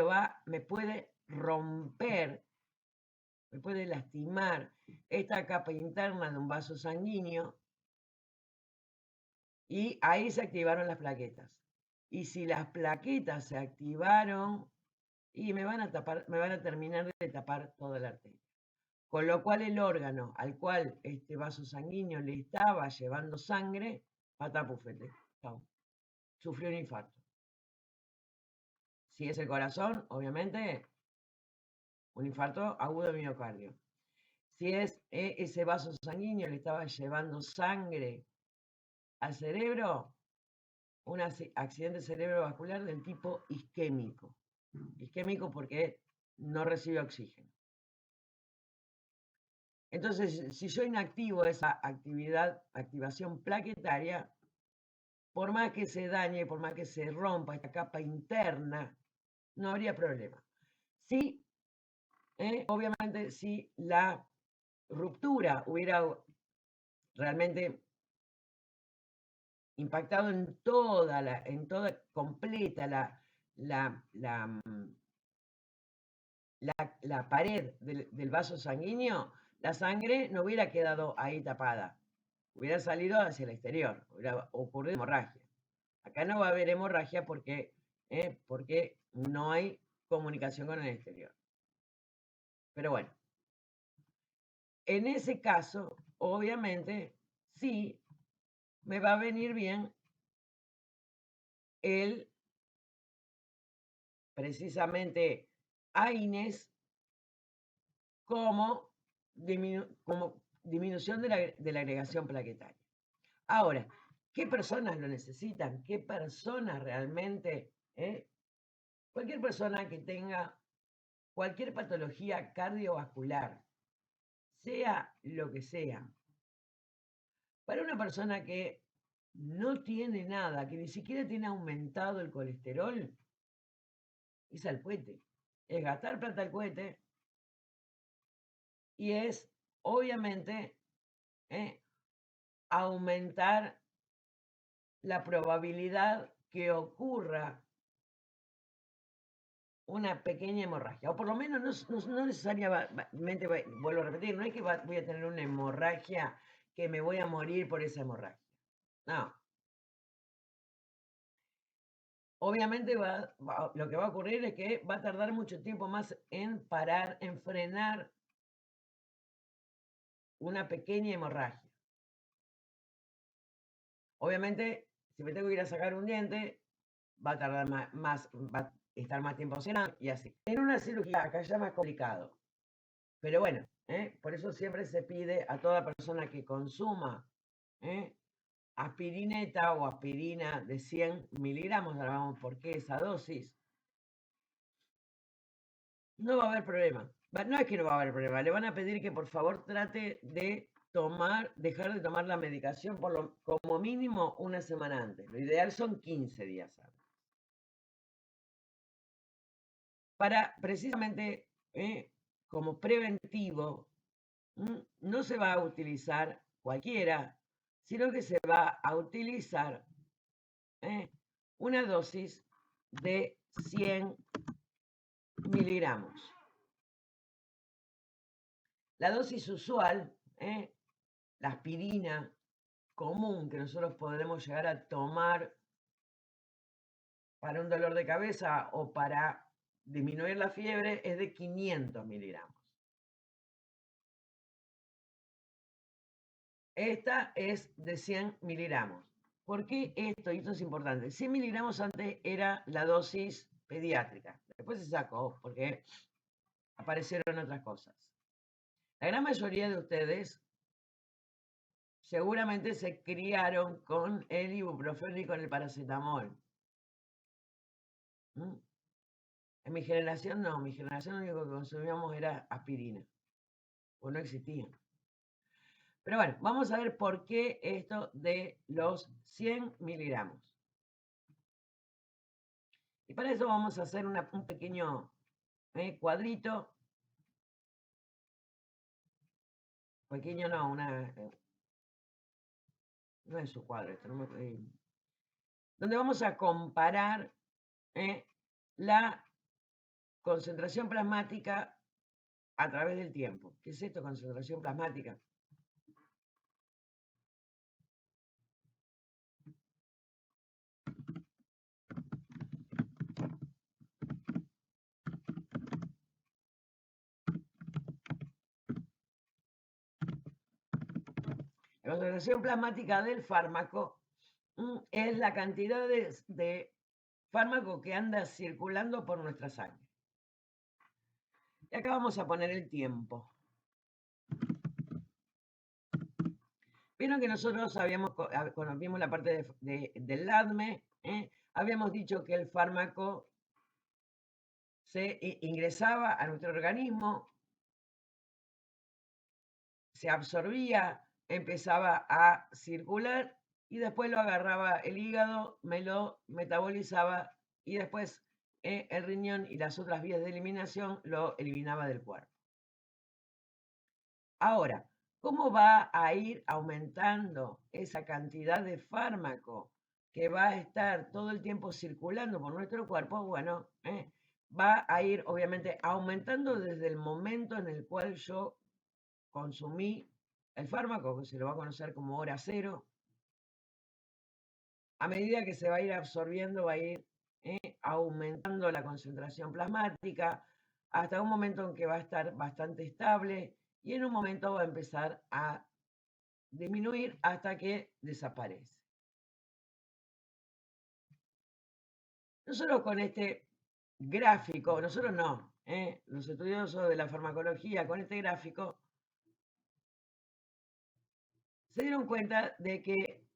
puede romper, me puede lastimar esta capa interna de un vaso sanguíneo y ahí se activaron las plaquetas. Y si las plaquetas se activaron, y me van a terminar de tapar toda la arteria. Con lo cual el órgano al cual este vaso sanguíneo le estaba llevando sangre, patapufete, sufrió un infarto. Si es el corazón, obviamente, un infarto agudo de miocardio. Si es ese vaso sanguíneo le estaba llevando sangre al cerebro, un accidente cerebrovascular del tipo isquémico. Isquémico porque no recibe oxígeno. Entonces, si yo inactivo esa activación plaquetaria, por más que se dañe, por más que se rompa esta capa interna, no habría problema. Sí, obviamente, si la ruptura hubiera realmente impactado en toda completa la pared del vaso sanguíneo, la sangre no hubiera quedado ahí tapada, hubiera salido hacia el exterior, hubiera ocurrido hemorragia. Acá no va a haber hemorragia porque no hay comunicación con el exterior. Pero bueno, en ese caso, obviamente, sí me va a venir bien precisamente AINES como disminución de la agregación plaquetaria. Ahora, ¿qué personas lo necesitan? ¿Qué personas realmente? Cualquier persona que tenga cualquier patología cardiovascular, sea lo que sea. Para una persona que no tiene nada, que ni siquiera tiene aumentado el colesterol, es al cohete. Es gastar plata al cohete y es, obviamente, aumentar la probabilidad que ocurra una pequeña hemorragia, o por lo menos no necesariamente, vuelvo a repetir, no es que voy a tener una hemorragia que me voy a morir por esa hemorragia. No. Obviamente lo que va a ocurrir es que va a tardar mucho tiempo más en parar, en frenar una pequeña hemorragia. Obviamente, si me tengo que ir a sacar un diente, va a tardar va a estar más tiempo cenando y así. En una cirugía acá ya es más complicado. Pero bueno, por eso siempre se pide a toda persona que consuma aspirineta o aspirina de 100 miligramos, ahora vamos por qué esa dosis, no va a haber problema. No es que no va a haber problema, le van a pedir que por favor trate de dejar de tomar la medicación como mínimo una semana antes. Lo ideal son 15 días antes. Para precisamente como preventivo, no se va a utilizar cualquiera, sino que se va a utilizar una dosis de 100 miligramos. La dosis usual, la aspirina común que nosotros podremos llegar a tomar para un dolor de cabeza o para disminuir la fiebre, es de 500 miligramos. Esta es de 100 miligramos. ¿Por qué esto? Y esto es importante. 100 miligramos antes era la dosis pediátrica. Después se sacó porque aparecieron otras cosas. La gran mayoría de ustedes seguramente se criaron con el ibuprofeno y con el paracetamol. En mi generación no, mi generación lo único que consumíamos era aspirina, o no existía. Pero bueno, vamos a ver por qué esto de los 100 miligramos. Y para eso vamos a hacer un pequeño cuadrito. Pequeño no, no es su cuadro, esto, donde vamos a comparar la concentración plasmática a través del tiempo. ¿Qué es esto, concentración plasmática? La concentración plasmática del fármaco es la cantidad de fármaco que anda circulando por nuestra sangre. Y acá vamos a poner el tiempo. Vieron que nosotros cuando vimos la parte del ADME, habíamos dicho que el fármaco se ingresaba a nuestro organismo, se absorbía, empezaba a circular y después lo agarraba el hígado, me lo metabolizaba y después el riñón y las otras vías de eliminación lo eliminaba del cuerpo. Ahora, ¿Cómo va a ir aumentando esa cantidad de fármaco que va a estar todo el tiempo circulando por nuestro cuerpo? Bueno, va a ir obviamente aumentando desde el momento en el cual yo consumí el fármaco, que se lo va a conocer como hora cero. A medida que se va a ir absorbiendo, va a ir aumentando la concentración plasmática hasta un momento en que va a estar bastante estable y en un momento va a empezar a disminuir hasta que desaparece. Nosotros con este gráfico, nosotros no, los estudiosos de la farmacología, con este gráfico, se dieron cuenta de que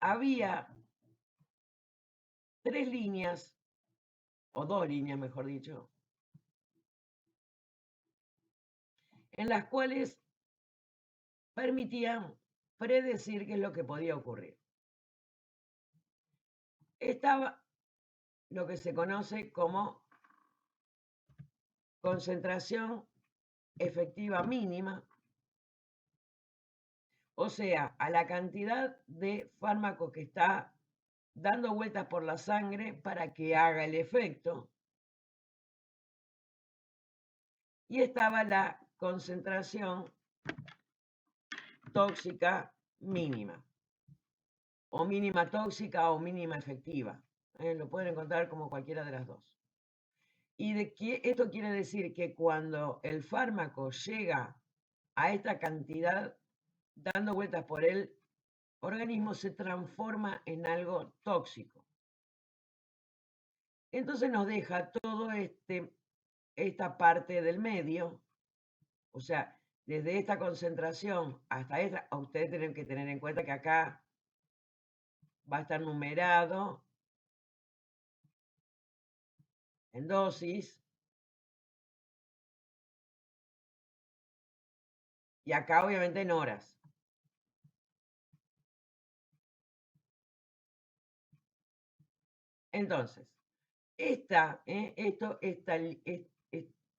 había 3 líneas, o 2 líneas mejor dicho, en las cuales permitían predecir qué es lo que podía ocurrir. Estaba lo que se conoce como concentración efectiva mínima, o sea, a la cantidad de fármaco que está dando vueltas por la sangre para que haga el efecto. Y estaba la concentración tóxica mínima, o mínima tóxica o mínima efectiva. Lo pueden encontrar como cualquiera de las dos. Y de que esto quiere decir que cuando el fármaco llega a esta cantidad dando vueltas por el organismo, se transforma en algo tóxico. Entonces nos deja todo esta parte del medio, o sea, desde esta concentración hasta esta, ustedes tienen que tener en cuenta que acá va a estar numerado en dosis y acá obviamente en horas. Entonces, este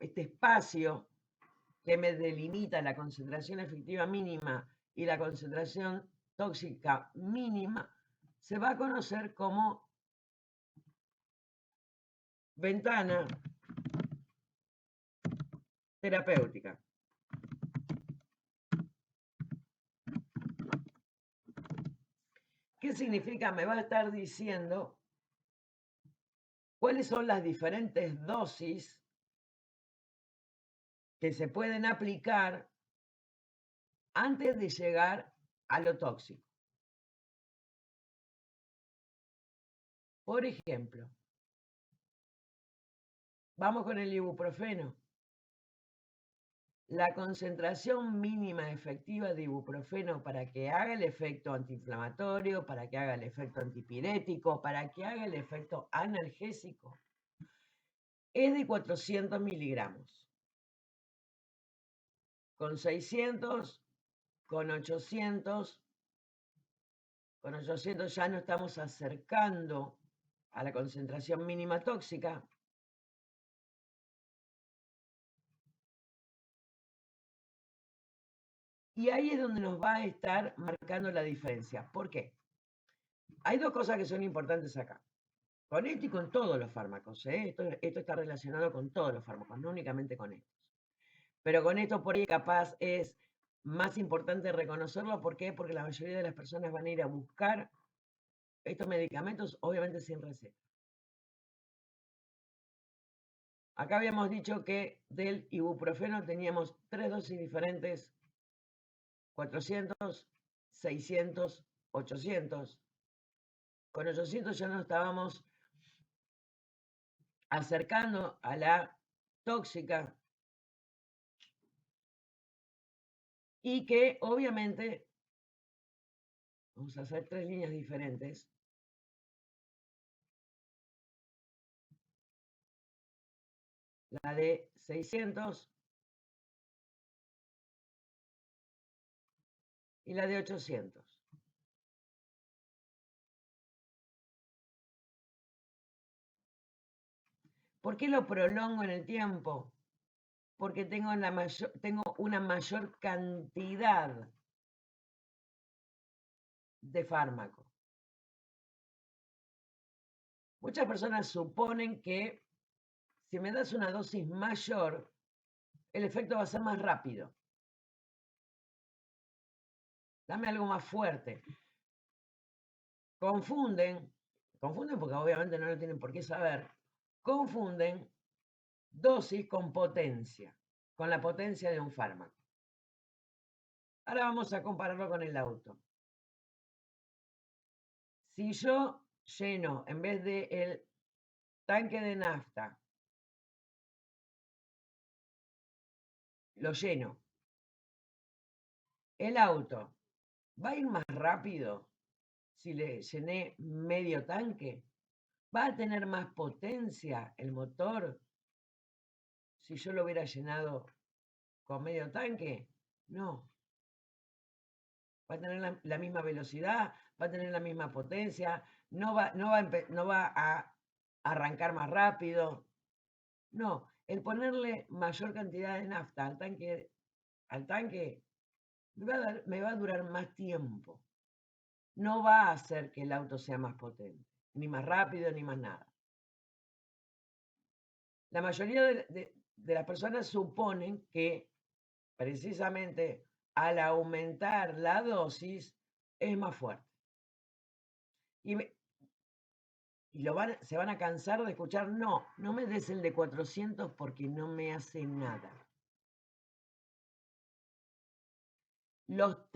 espacio que me delimita la concentración efectiva mínima y la concentración tóxica mínima, se va a conocer como ventana terapéutica. ¿Qué significa? Me va a estar diciendo cuáles son las diferentes dosis que se pueden aplicar antes de llegar a lo tóxico. Por ejemplo, vamos con el ibuprofeno. La concentración mínima efectiva de ibuprofeno para que haga el efecto antiinflamatorio, para que haga el efecto antipirético, para que haga el efecto analgésico, es de 400 miligramos. Con 600, con 800 ya nos estamos acercando a la concentración mínima tóxica. Y ahí es donde nos va a estar marcando la diferencia. ¿Por qué? Hay dos cosas que son importantes acá. Con esto y con todos los fármacos. Esto está relacionado con todos los fármacos, no únicamente con estos. Pero con esto por ahí capaz es más importante reconocerlo. ¿Por qué? Porque la mayoría de las personas van a ir a buscar estos medicamentos, obviamente sin receta. Acá habíamos dicho que del ibuprofeno teníamos 3 dosis diferentes: 400, 600, 800. Con 800 ya nos estábamos acercando a la tóxica y que obviamente vamos a hacer 3 líneas diferentes. La de 600 y la de 800. ¿Por qué lo prolongo en el tiempo? porque tengo una mayor cantidad de fármaco. Muchas personas suponen que si me das una dosis mayor, el efecto va a ser más rápido. Dame algo más fuerte. Confunden porque obviamente no lo tienen por qué saber, confunden dosis con potencia, con la potencia de un fármaco. Ahora vamos a compararlo con el auto. Si yo lleno, en vez del tanque de nafta, lo lleno, el auto va a ir más rápido si le llené medio tanque. ¿Va a tener más potencia el motor si yo lo hubiera llenado con medio tanque? No. Va a tener la misma velocidad, va a tener la misma potencia, no va a arrancar más rápido. No, el ponerle mayor cantidad de nafta al tanque me va a durar más tiempo. No va a hacer que el auto sea más potente, ni más rápido, ni más nada. La mayoría de las personas suponen que precisamente al aumentar la dosis es más fuerte. Y se van a cansar de escuchar, no me des el de 400 porque no me hace nada. Las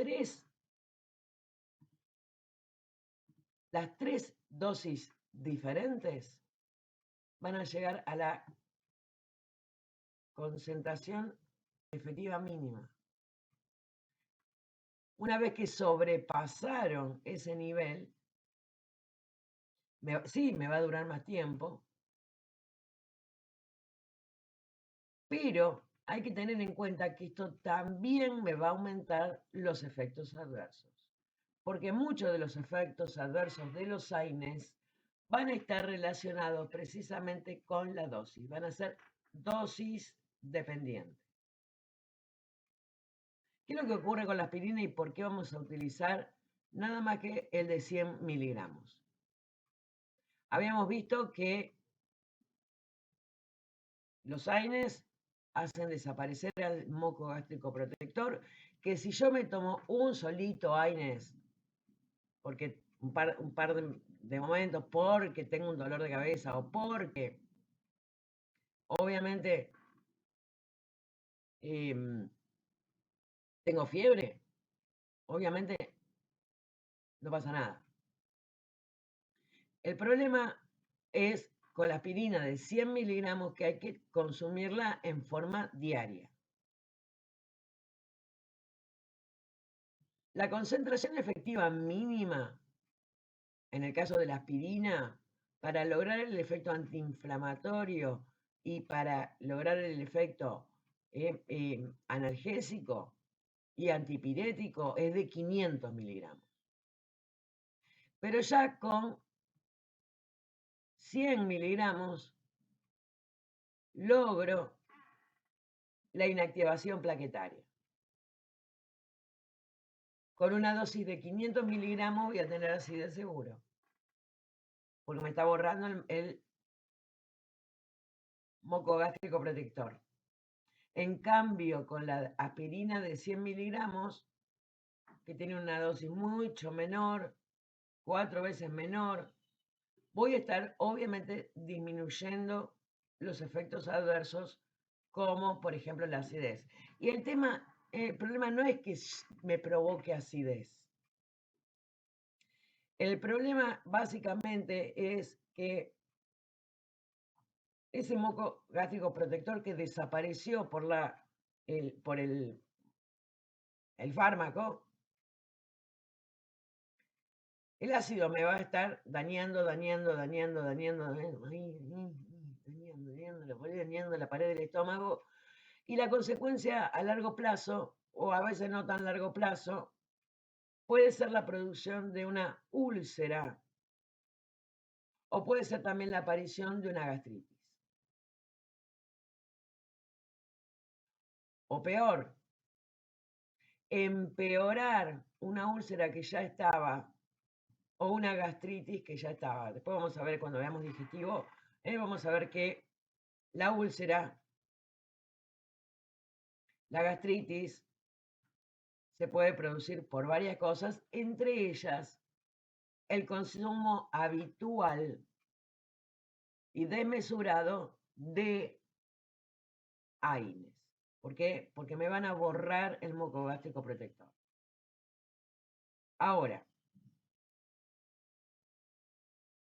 tres dosis diferentes van a llegar a la concentración efectiva mínima. Una vez que sobrepasaron ese nivel, sí, me va a durar más tiempo, pero hay que tener en cuenta que esto también me va a aumentar los efectos adversos, porque muchos de los efectos adversos de los AINES van a estar relacionados precisamente con la dosis, van a ser dosis dependientes. ¿Qué es lo que ocurre con la aspirina y por qué vamos a utilizar nada más que el de 100 miligramos? Habíamos visto que los AINES hacen desaparecer al moco gástrico protector, que si yo me tomo un solito AINES, porque un par de momentos, porque tengo un dolor de cabeza o porque obviamente tengo fiebre, obviamente no pasa nada. El problema es con la aspirina de 100 miligramos que hay que consumirla en forma diaria. La concentración efectiva mínima, en el caso de la aspirina, para lograr el efecto antiinflamatorio y para lograr el efecto analgésico y antipirético, es de 500 miligramos. Pero ya con 100 miligramos logro la inactivación plaquetaria. Con una dosis de 500 miligramos voy a tener acidez seguro, porque me está borrando el moco gástrico protector. En cambio, con la aspirina de 100 miligramos, que tiene una dosis mucho menor, 4 veces menor, voy a estar obviamente disminuyendo los efectos adversos, como por ejemplo la acidez. Y el problema no es que me provoque acidez. El problema básicamente es que ese moco gástrico protector que desapareció por el fármaco, el ácido me va a estar dañando la pared del estómago, y la consecuencia a largo plazo, o a veces no tan largo plazo, puede ser la producción de una úlcera o puede ser también la aparición de una gastritis. o peor, empeorar una úlcera que ya estaba o una gastritis que ya estaba. Después vamos a ver cuando veamos digestivo, vamos a ver que la úlcera, la gastritis, se puede producir por varias cosas, entre ellas el consumo habitual y desmesurado de AINES. ¿Por qué? Porque me van a borrar el moco gástrico protector. Ahora,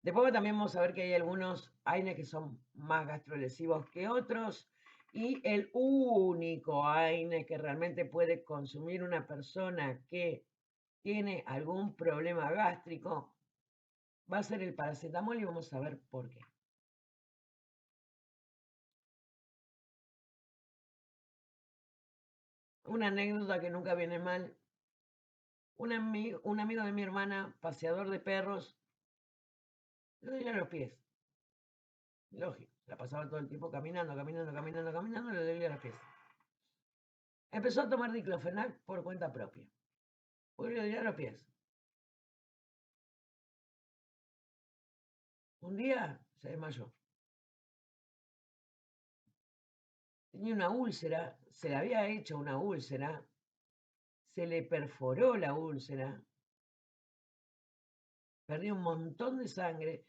después también vamos a ver que hay algunos AINES que son más gastrolesivos que otros, y el único AINE que realmente puede consumir una persona que tiene algún problema gástrico va a ser el paracetamol, y vamos a ver por qué. Una anécdota que nunca viene mal. Un amigo de mi hermana, paseador de perros, le dolía los pies. Lógico, la pasaba todo el tiempo caminando, le dolía los pies. Empezó a tomar diclofenac por cuenta propia, porque le dolía los pies. Un día se desmayó. Tenía una úlcera, se le había hecho una úlcera, se le perforó la úlcera, perdió un montón de sangre,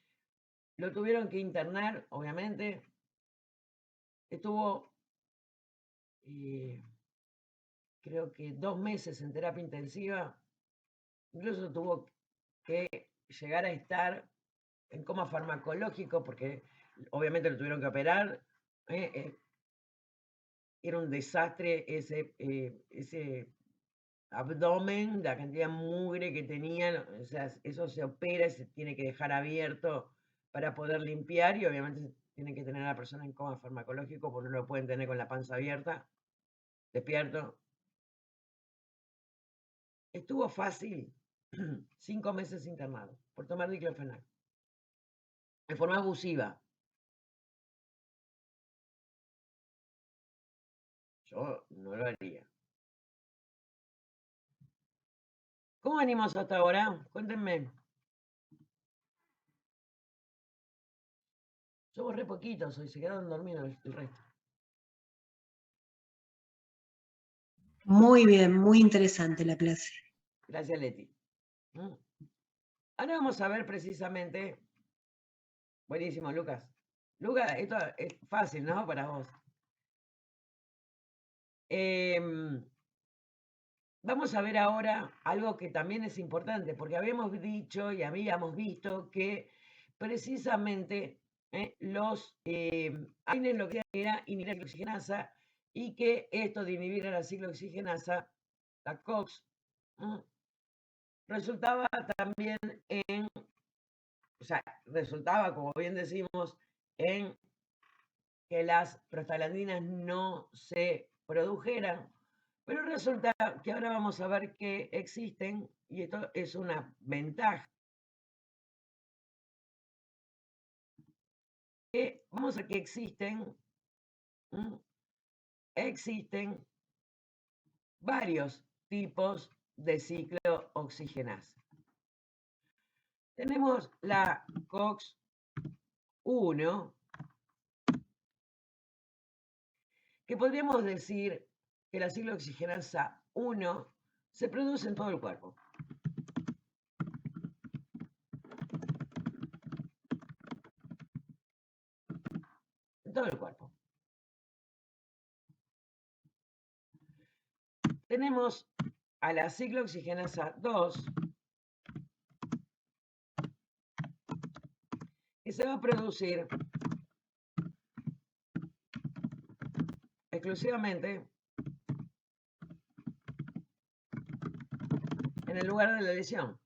lo tuvieron que internar, obviamente. Estuvo, creo que 2 meses en terapia intensiva, incluso tuvo que llegar a estar en coma farmacológico porque obviamente lo tuvieron que operar. Era un desastre ese abdomen, la cantidad de mugre que tenían, o sea, eso se opera, se tiene que dejar abierto para poder limpiar, y obviamente tienen que tener a la persona en coma farmacológico porque no lo pueden tener con la panza abierta, despierto. Estuvo fácil 5 meses internado por tomar diclofenac de forma abusiva. Yo no lo haría. ¿Cómo venimos hasta ahora? Cuéntenme. Yo borré poquitos hoy, se quedaron dormidos el resto. Muy bien, muy interesante la clase. Gracias, Leti. Ahora vamos a ver precisamente. Buenísimo, Lucas. Lucas, esto es fácil, ¿no? Para vos. Vamos a ver ahora algo que también es importante, porque habíamos dicho y habíamos visto que precisamente los AINES lo que era inhibir la ciclooxigenasa, y que esto de inhibir a la ciclooxigenasa, la COX, resultaba también o sea, resultaba, como bien decimos, en que las prostaglandinas no se produjeran, pero resulta que ahora vamos a ver que existen, y esto es una ventaja. Vamos a ver que existen varios tipos de ciclooxigenasa. Tenemos la COX-1, que podríamos decir que la ciclooxigenasa 1 se produce en todo el cuerpo. En todo el cuerpo. Tenemos a la ciclooxigenasa 2, que se va a producir exclusivamente en el lugar de la lesión.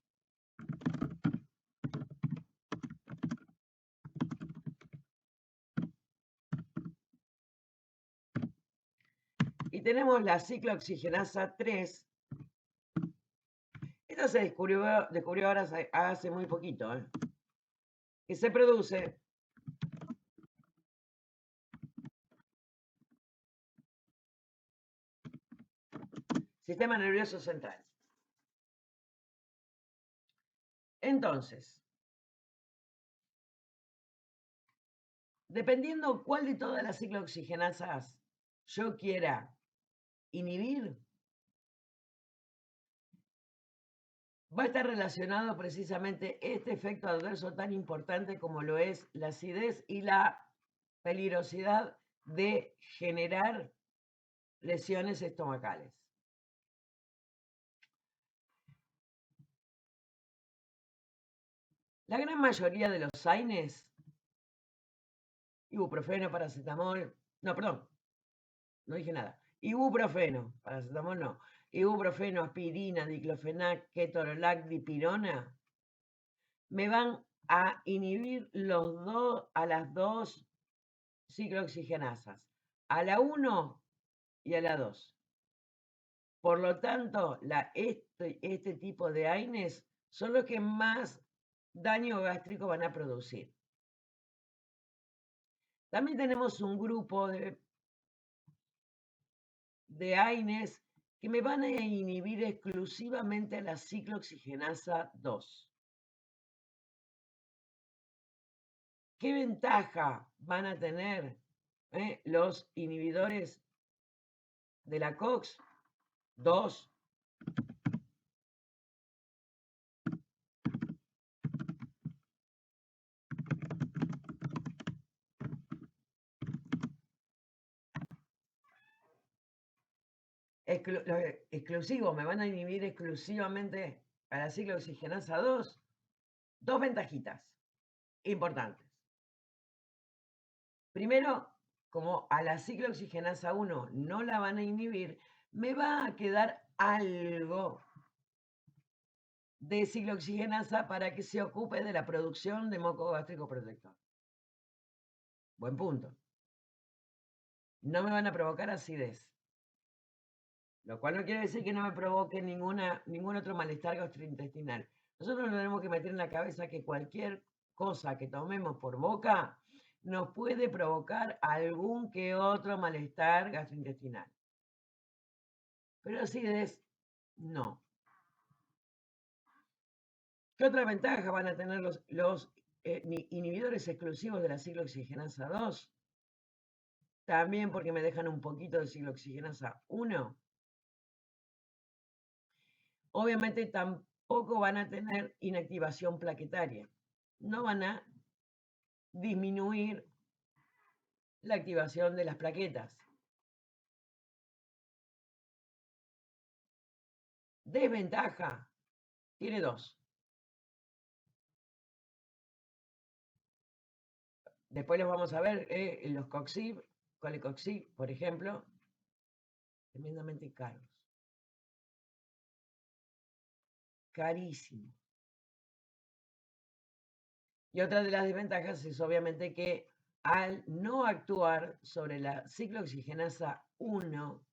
Y tenemos la ciclooxigenasa 3. Esta se descubrió ahora hace muy poquito, que se produce sistema nervioso central. Entonces, dependiendo cuál de todas las ciclooxigenasas yo quiera inhibir, va a estar relacionado precisamente este efecto adverso tan importante como lo es la acidez y la peligrosidad de generar lesiones estomacales. La gran mayoría de los AINES, ibuprofeno, paracetamol, no, perdón, no dije nada. Ibuprofeno, paracetamol no. Ibuprofeno, aspirina, diclofenac, ketorolac, dipirona, me van a inhibir a las dos ciclooxigenasas, a la 1 y a la 2. Por lo tanto, este tipo de AINES son los que más daño gástrico van a producir. También tenemos un grupo de AINES que me van a inhibir exclusivamente la ciclooxigenasa 2. ¿Qué ventaja van a tener los inhibidores de la COX-2? Exclusivo, me van a inhibir exclusivamente a la ciclooxigenasa 2. Dos ventajitas importantes. Primero, como a la ciclooxigenasa 1 no la van a inhibir, me va a quedar algo de ciclooxigenasa para que se ocupe de la producción de moco gástrico protector. Buen punto. No me van a provocar acidez, lo cual no quiere decir que no me provoque ningún otro malestar gastrointestinal. Nosotros nos tenemos que meter en la cabeza que cualquier cosa que tomemos por boca nos puede provocar algún que otro malestar gastrointestinal. Pero acidez, no. ¿Qué otra ventaja van a tener los inhibidores exclusivos de la ciclooxigenasa 2? También porque me dejan un poquito de ciclooxigenasa 1. Obviamente tampoco van a tener inactivación plaquetaria. No van a disminuir la activación de las plaquetas. Desventaja, tiene dos. Después los vamos a ver, los Coxib, Colecoxib, por ejemplo, tremendamente caros. Carísimo. Y otra de las desventajas es obviamente que al no actuar sobre la ciclooxigenasa 1,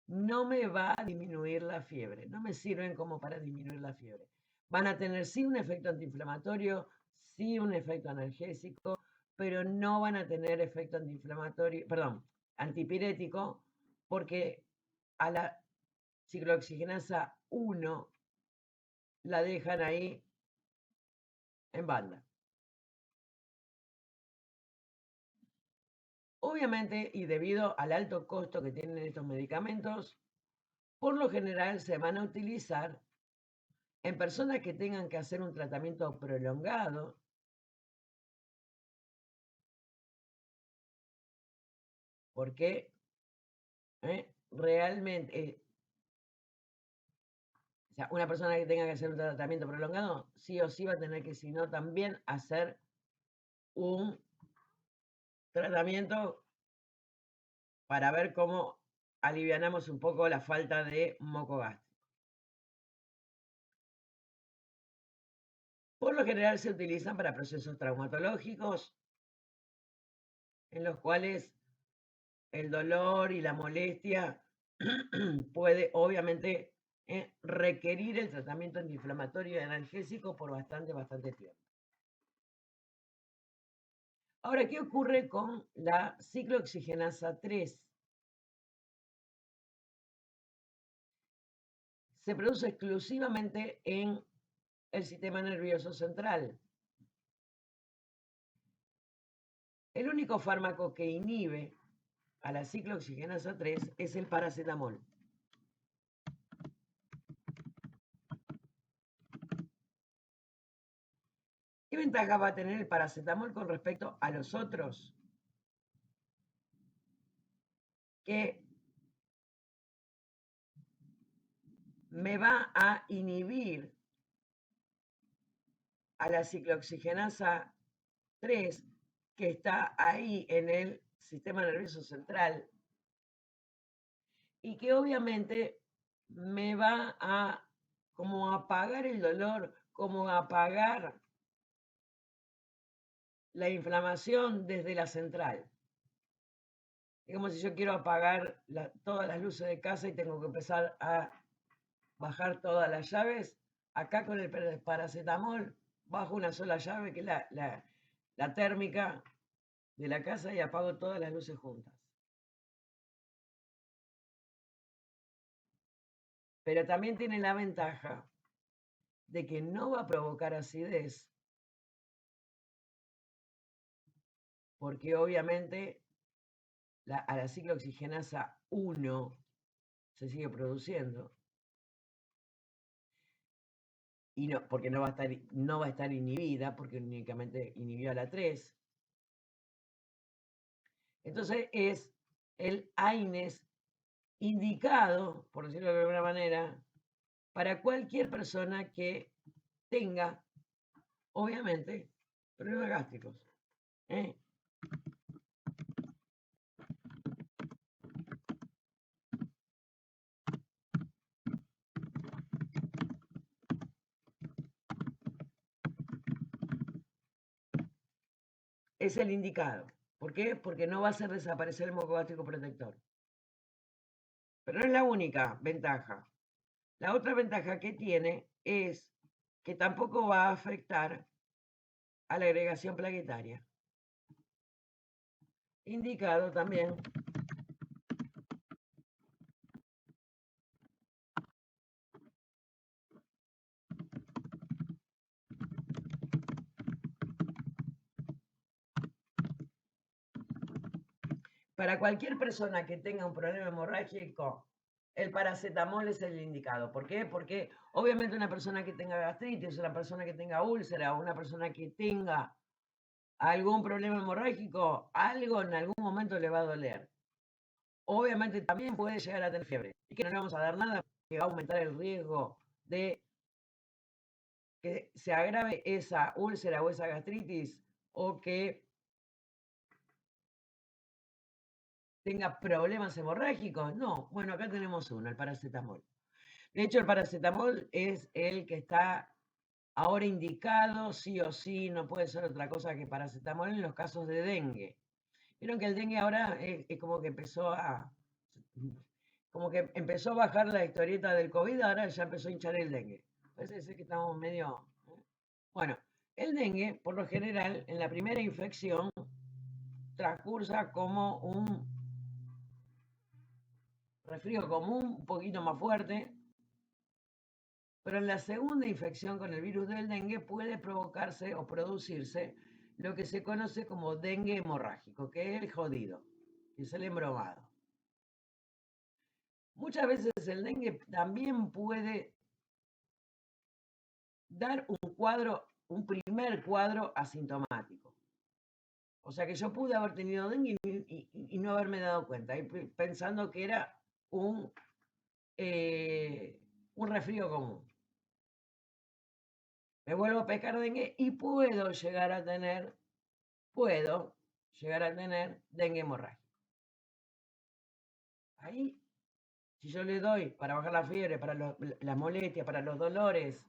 no me va a disminuir la fiebre, no me sirven como para disminuir la fiebre. Van a tener sí un efecto antiinflamatorio, sí un efecto analgésico, pero no van a tener efecto antiinflamatorio, perdón, antipirético, porque a la ciclooxigenasa 1 la dejan ahí en banda. Obviamente, y debido al alto costo que tienen estos medicamentos, por lo general se van a utilizar en personas que tengan que hacer un tratamiento prolongado, porque realmente, o sea, una persona que tenga que hacer un tratamiento prolongado, sí o sí va a tener que, si no, también hacer un tratamiento para ver cómo alivianamos un poco la falta de moco gástrico. Por lo general se utilizan para procesos traumatológicos en los cuales el dolor y la molestia puede obviamente requerir el tratamiento antiinflamatorio y analgésico por bastante tiempo. Ahora, ¿qué ocurre con la ciclooxigenasa 3? se produce exclusivamente en el sistema nervioso central. El único fármaco que inhibe a la ciclooxigenasa 3 es el paracetamol. ¿Qué ventaja va a tener el paracetamol con respecto a los otros? Que me va a inhibir a la ciclooxigenasa 3 que está ahí en el sistema nervioso central y que obviamente me va a como apagar el dolor, como apagar la inflamación desde la central. Es como si yo quiero apagar todas las luces de casa y tengo que empezar a bajar todas las llaves. Acá con el paracetamol bajo una sola llave, que es la térmica de la casa, y apago todas las luces juntas. Pero también tiene la ventaja de que no va a provocar acidez, porque obviamente a la ciclooxigenasa 1 se sigue produciendo y no, porque no va a estar inhibida, porque únicamente inhibió a la 3. Entonces es el AINES indicado, por decirlo de alguna manera, para cualquier persona que tenga, obviamente, problemas gástricos. ¿eh? Es el indicado. ¿Por qué? Porque no va a hacer desaparecer el moco gástrico protector. Pero no es la única ventaja. La otra ventaja que tiene es que tampoco va a afectar a la agregación plaquetaria. Indicado también para cualquier persona que tenga un problema hemorrágico, el paracetamol es el indicado. ¿Por qué? Porque obviamente una persona que tenga gastritis, una persona que tenga úlcera, una persona que tenga algún problema hemorrágico, algo en algún momento le va a doler. Obviamente también puede llegar a tener fiebre. Y que no le vamos a dar nada que va a aumentar el riesgo de que se agrave esa úlcera o esa gastritis o que tenga problemas hemorrágicos. No, bueno, acá tenemos uno, el paracetamol. De hecho, el paracetamol es el que está ahora indicado, sí o sí, no puede ser otra cosa que paracetamol en los casos de dengue. Vieron que el dengue ahora es como que empezó a bajar la historieta del COVID, ahora ya empezó a hinchar el dengue. Parece ser que estamos medio... Bueno, el dengue, por lo general, en la primera infección, transcursa como un resfrío común, un poquito más fuerte, pero en la segunda infección con el virus del dengue puede provocarse o producirse lo que se conoce como dengue hemorrágico, que es el jodido, que es el embromado. Muchas veces el dengue también puede dar un primer cuadro asintomático. O sea que yo pude haber tenido dengue y no haberme dado cuenta, pensando que era un resfrío común. Me vuelvo a pescar dengue y puedo llegar a tener dengue hemorrágico. Ahí, si yo le doy para bajar la fiebre, para las molestias, para los dolores,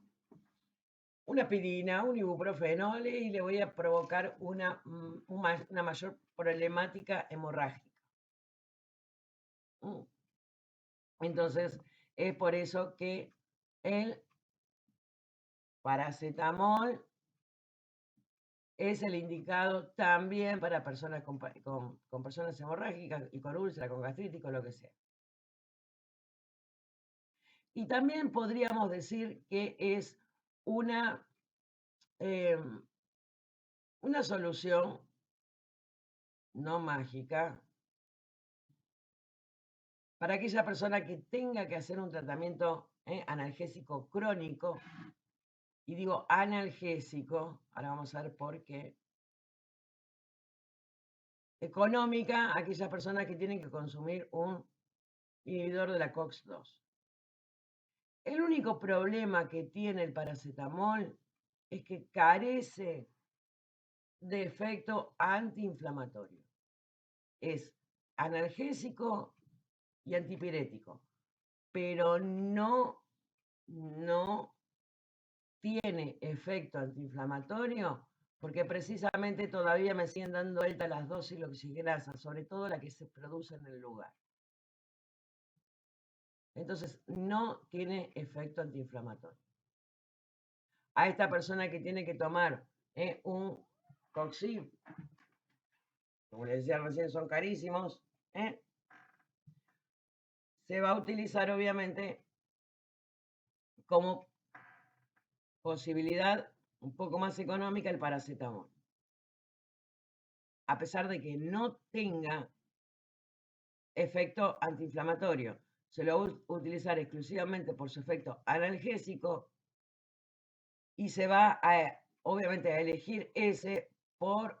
una aspirina, un ibuprofeno, y le voy a provocar una mayor problemática hemorrágica. Entonces, es por eso que el paracetamol es el indicado también para personas con personas hemorrágicas y con úlcera, con gastritis, con lo que sea. Y también podríamos decir que es una, una solución no mágica para aquella persona que tenga que hacer un tratamiento analgésico crónico. Y digo analgésico, ahora vamos a ver por qué. Económica, aquellas personas que tienen que consumir un inhibidor de la COX-2. El único problema que tiene el paracetamol es que carece de efecto antiinflamatorio. Es analgésico y antipirético, pero no tiene efecto antiinflamatorio porque precisamente todavía me siguen dando vuelta las dosis oxigenasas, sobre todo la que se produce en el lugar. Entonces, no tiene efecto antiinflamatorio. A esta persona que tiene que tomar un Coxib, como les decía recién, son carísimos, se va a utilizar obviamente como posibilidad un poco más económica el paracetamol. A pesar de que no tenga efecto antiinflamatorio, se lo va a utilizar exclusivamente por su efecto analgésico y se va a, obviamente, a elegir ese porque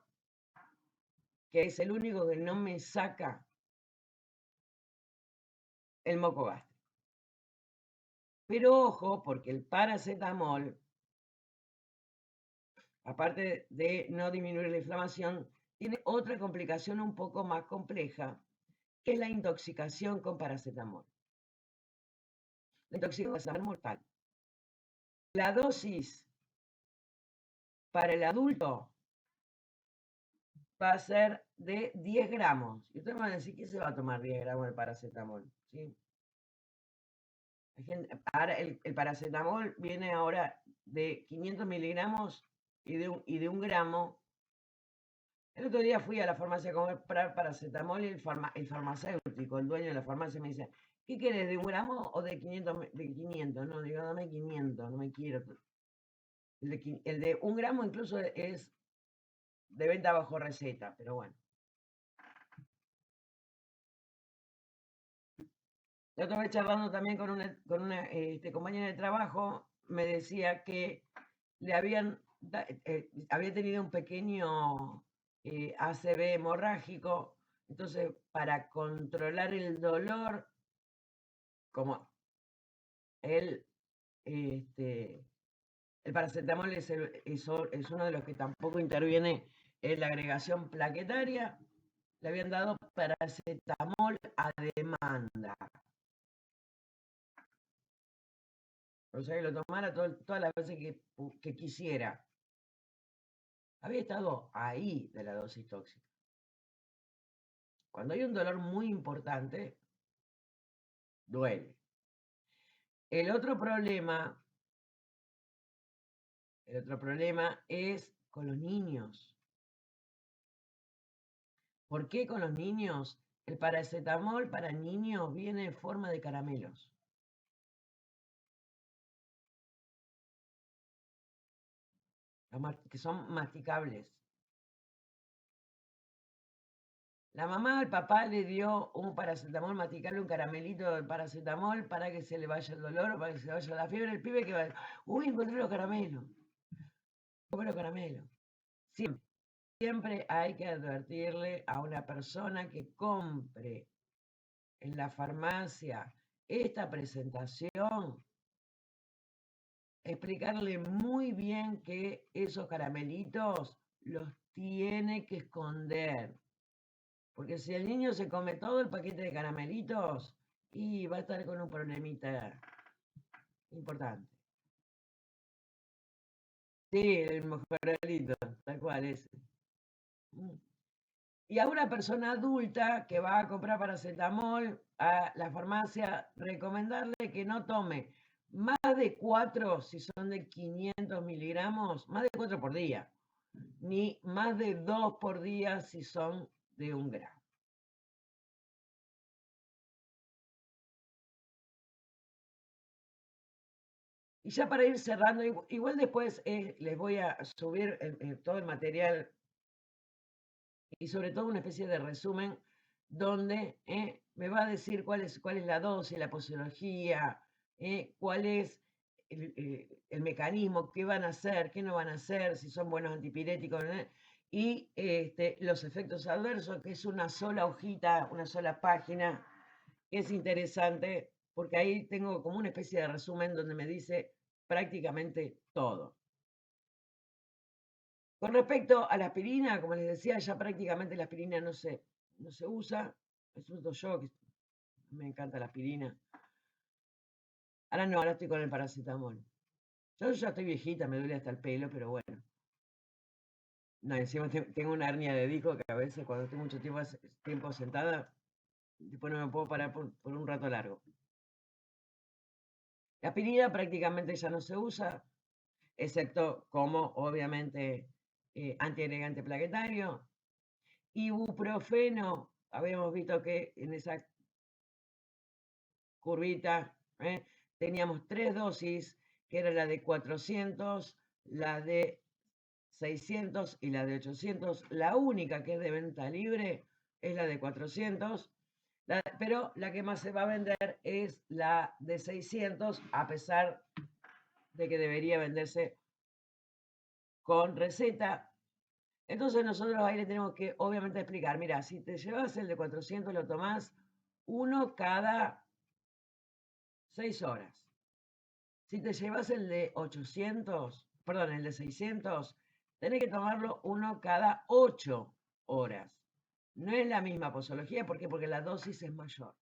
es el único que no me saca el moco gástrico. Pero ojo, porque el paracetamol, aparte de no disminuir la inflamación, tiene otra complicación un poco más compleja, que es la intoxicación con paracetamol. La intoxicación es mortal. La dosis para el adulto va a ser de 10 gramos. Y ustedes me van a decir, ¿qué se va a tomar 10 gramos de paracetamol? ¿Sí? Ahora el paracetamol viene ahora de 500 miligramos y de un gramo. El otro día fui a la farmacia a comprar paracetamol y el farmacéutico, el dueño de la farmacia, me dice, ¿qué querés, de un gramo o de 500? De 500, no, digo, dame 500, no me quiero. El de un gramo incluso es de venta bajo receta, pero bueno. La otra vez charlando también con una compañera de trabajo, me decía que le había tenido un pequeño ACV hemorrágico, entonces para controlar el dolor, como él, el paracetamol es uno de los que tampoco interviene en la agregación plaquetaria, le habían dado paracetamol a demanda. O sea, que lo tomara todas las veces que quisiera. Había estado ahí de la dosis tóxica. Cuando hay un dolor muy importante, duele. El otro problema es con los niños. ¿Por qué con los niños? El paracetamol para niños viene en forma de caramelos. Que son masticables. La mamá al papá le dio un paracetamol masticable, un caramelito de paracetamol para que se le vaya el dolor o para que se le vaya la fiebre. El pibe que va, uy, encontré los caramelos. Encontré los caramelos. Siempre hay que advertirle a una persona que compre en la farmacia esta presentación, explicarle muy bien que esos caramelitos los tiene que esconder. Porque si el niño se come todo el paquete de caramelitos, y va a estar con un problemita importante. Sí, el mejoralito, tal cual ese. Y a una persona adulta que va a comprar paracetamol a la farmacia, recomendarle que no tome más de 4, si son de 500 miligramos, más de 4 por día, ni más de 2 por día si son de 1 gramo. Y ya para ir cerrando, igual después les voy a subir todo el material y sobre todo una especie de resumen donde me va a decir cuál es la dosis, la posología, cuál es el mecanismo, qué van a hacer, qué no van a hacer, si son buenos antipiréticos, y los efectos adversos, que es una sola hojita, una sola página, que es interesante, porque ahí tengo como una especie de resumen donde me dice prácticamente todo. Con respecto a la aspirina, como les decía, ya prácticamente la aspirina no se usa, excepto yo, que me encanta la aspirina. Ahora no, ahora estoy con el paracetamol. Yo ya estoy viejita, me duele hasta el pelo, pero bueno. No, encima tengo una hernia de disco que a veces cuando estoy mucho tiempo sentada, después no me puedo parar por un rato largo. La aspirina prácticamente ya no se usa, excepto como obviamente antiagregante plaquetario. Ibuprofeno, habíamos visto que en esa curvita teníamos 3 dosis, que era la de 400, la de 600 y la de 800. La única que es de venta libre es la de 400, pero la que más se va a vender es la de 600, a pesar de que debería venderse con receta. Entonces nosotros ahí le tenemos que obviamente explicar, mira, si te llevas el de 400 lo tomás uno cada 6 horas. Si te llevas el de 800, perdón, el de 600, tenés que tomarlo uno cada 8 horas. No es la misma posología, ¿por qué? Porque la dosis es mayor.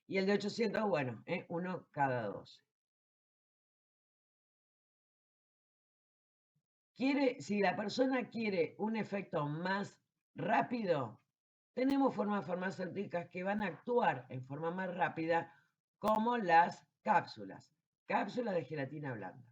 Y el de 800, bueno, uno cada 12. Si la persona quiere un efecto más rápido, tenemos formas farmacéuticas que van a actuar en forma más rápida, como las cápsulas de gelatina blanda.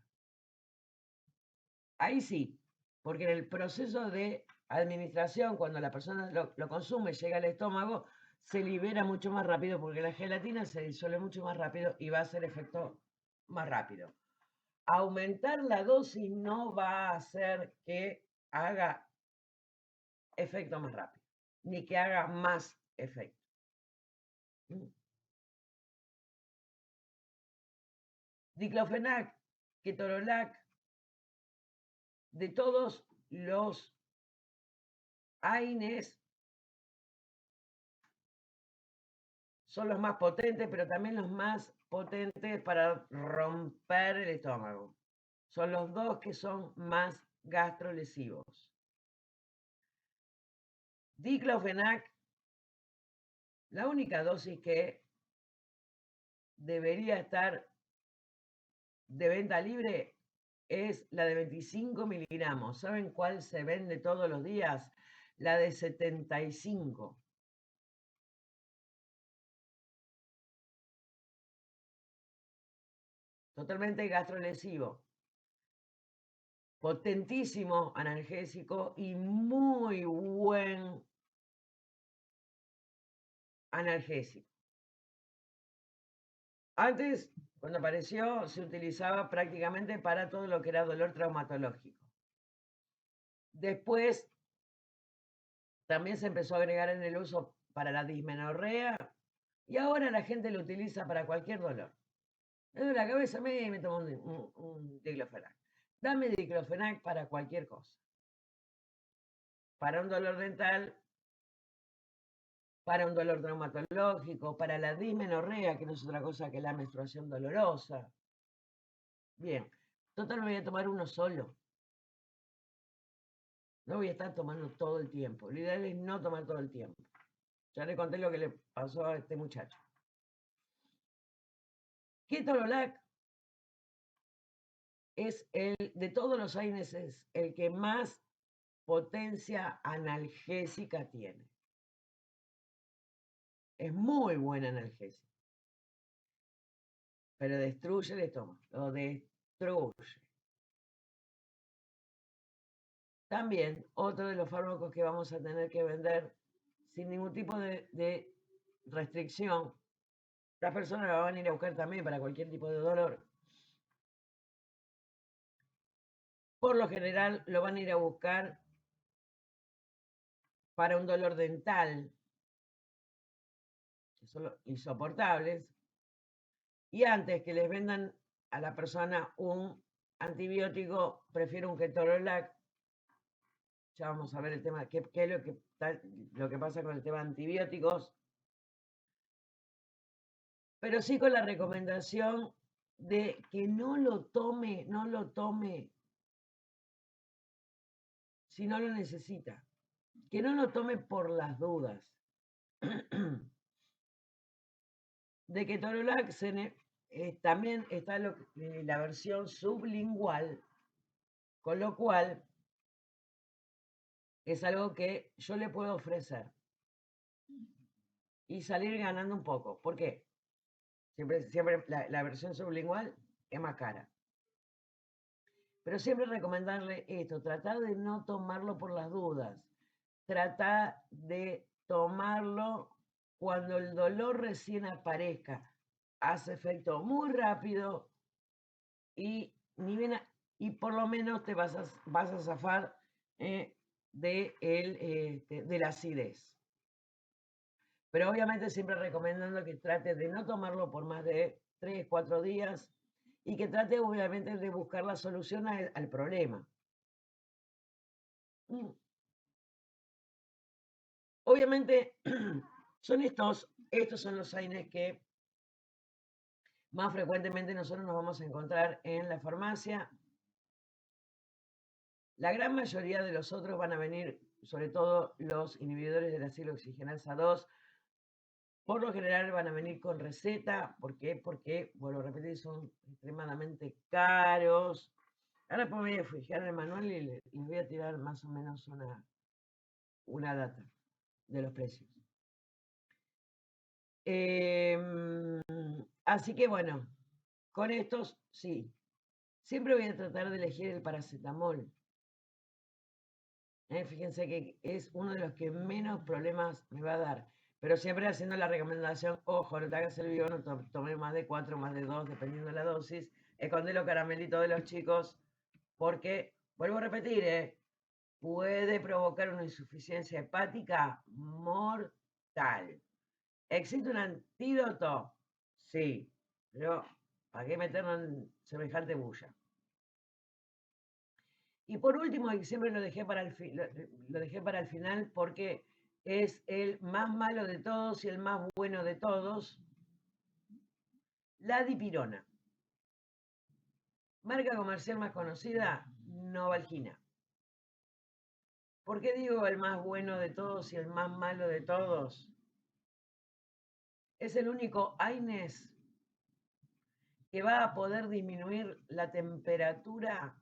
Ahí sí, porque en el proceso de administración, cuando la persona lo consume, llega al estómago, se libera mucho más rápido porque la gelatina se disuelve mucho más rápido y va a hacer efecto más rápido. Aumentar la dosis no va a hacer que haga efecto más rápido, ni que haga más efecto. Diclofenac, ketorolac, de todos los AINES son los más potentes, pero también los más potentes para romper el estómago. Son los dos que son más gastrolesivos. Diclofenac, la única dosis que debería estar de venta libre es la de 25 miligramos. ¿Saben cuál se vende todos los días? La de 75. Totalmente gastrolesivo. Potentísimo analgésico y muy buen analgésico. Antes, cuando apareció, se utilizaba prácticamente para todo lo que era dolor traumatológico. Después, también se empezó a agregar en el uso para la dismenorrea y ahora la gente lo utiliza para cualquier dolor. Me duele la cabeza, me tomo un diclofenac. Dame diclofenac para cualquier cosa. Para un dolor dental, para un dolor traumatológico, para la dismenorrea, que no es otra cosa que la menstruación dolorosa. Bien, total me voy a tomar uno solo. No voy a estar tomando todo el tiempo. Lo ideal es no tomar todo el tiempo. Ya le conté lo que le pasó a este muchacho. Ketorolac es de todos los AINES, es el que más potencia analgésica tiene. Es muy buen analgésico. Pero destruye el estómago. Lo destruye. También otro de los fármacos que vamos a tener que vender sin ningún tipo de restricción. Las personas la van a ir a buscar también para cualquier tipo de dolor. por lo general lo van a ir a buscar para un dolor dental, que son insoportables, y antes que les vendan a la persona un antibiótico, prefiero un ketorolac. Ya vamos a ver el tema, qué es lo que pasa con el tema de antibióticos, pero sí con la recomendación de que no lo tome si no lo necesita, que no lo tome por las dudas. De ketorolac también está la versión sublingual, con lo cual es algo que yo le puedo ofrecer y salir ganando un poco. ¿Por qué? Siempre la versión sublingual es más cara. Pero siempre recomendarle esto, tratar de no tomarlo por las dudas, tratar de tomarlo cuando el dolor recién aparezca. Hace efecto muy rápido y, y por lo menos te vas a zafar de la acidez. Pero obviamente siempre recomendando que trate de no tomarlo por más de 3, 4 días y que trate obviamente de buscar la solución al problema. Obviamente estos son los AINES que más frecuentemente nosotros nos vamos a encontrar en la farmacia. La gran mayoría de los otros van a venir, sobre todo los inhibidores de la ciclooxigenasa 2, por lo general van a venir con receta. ¿Por qué? Porque, vuelvo a repetir, son extremadamente caros. Ahora me voy a fijar en el manual y les voy a tirar más o menos una data de los precios. Así que bueno, con estos sí. Siempre voy a tratar de elegir el paracetamol. Fíjense que es uno de los que menos problemas me va a dar. Pero siempre haciendo la recomendación, ojo, no te hagas el vivo, no tomes más de 4, más de 2, dependiendo de la dosis. Esconde los caramelitos de los chicos, porque, vuelvo a repetir, puede provocar una insuficiencia hepática mortal. ¿Existe un antídoto? Sí, pero ¿para qué meterlo en semejante bulla? Y por último, y siempre lo dejé para el final porque es el más malo de todos y el más bueno de todos, la dipirona. Marca comercial más conocida, Novalgina. ¿Por qué digo el más bueno de todos y el más malo de todos? Es el único AINES que va a poder disminuir la temperatura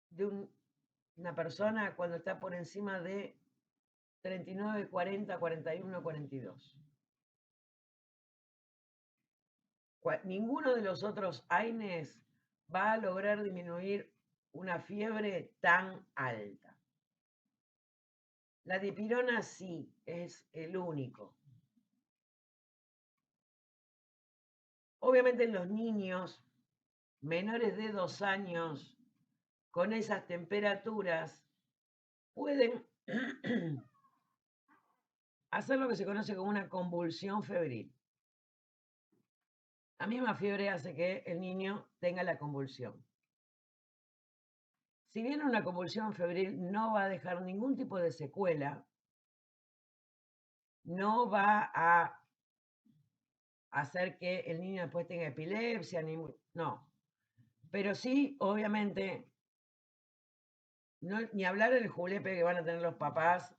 de una persona cuando está por encima de 39, 40, 41, 42. Ninguno de los otros AINES va a lograr disminuir una fiebre tan alta. La dipirona sí, es el único. Obviamente en los niños menores de 2 años, con esas temperaturas, pueden hacer lo que se conoce como una convulsión febril. La misma fiebre hace que el niño tenga la convulsión. Si bien una convulsión febril no va a dejar ningún tipo de secuela, no va a hacer que el niño después tenga epilepsia, no. Pero sí, obviamente, ni hablar del julepe que van a tener los papás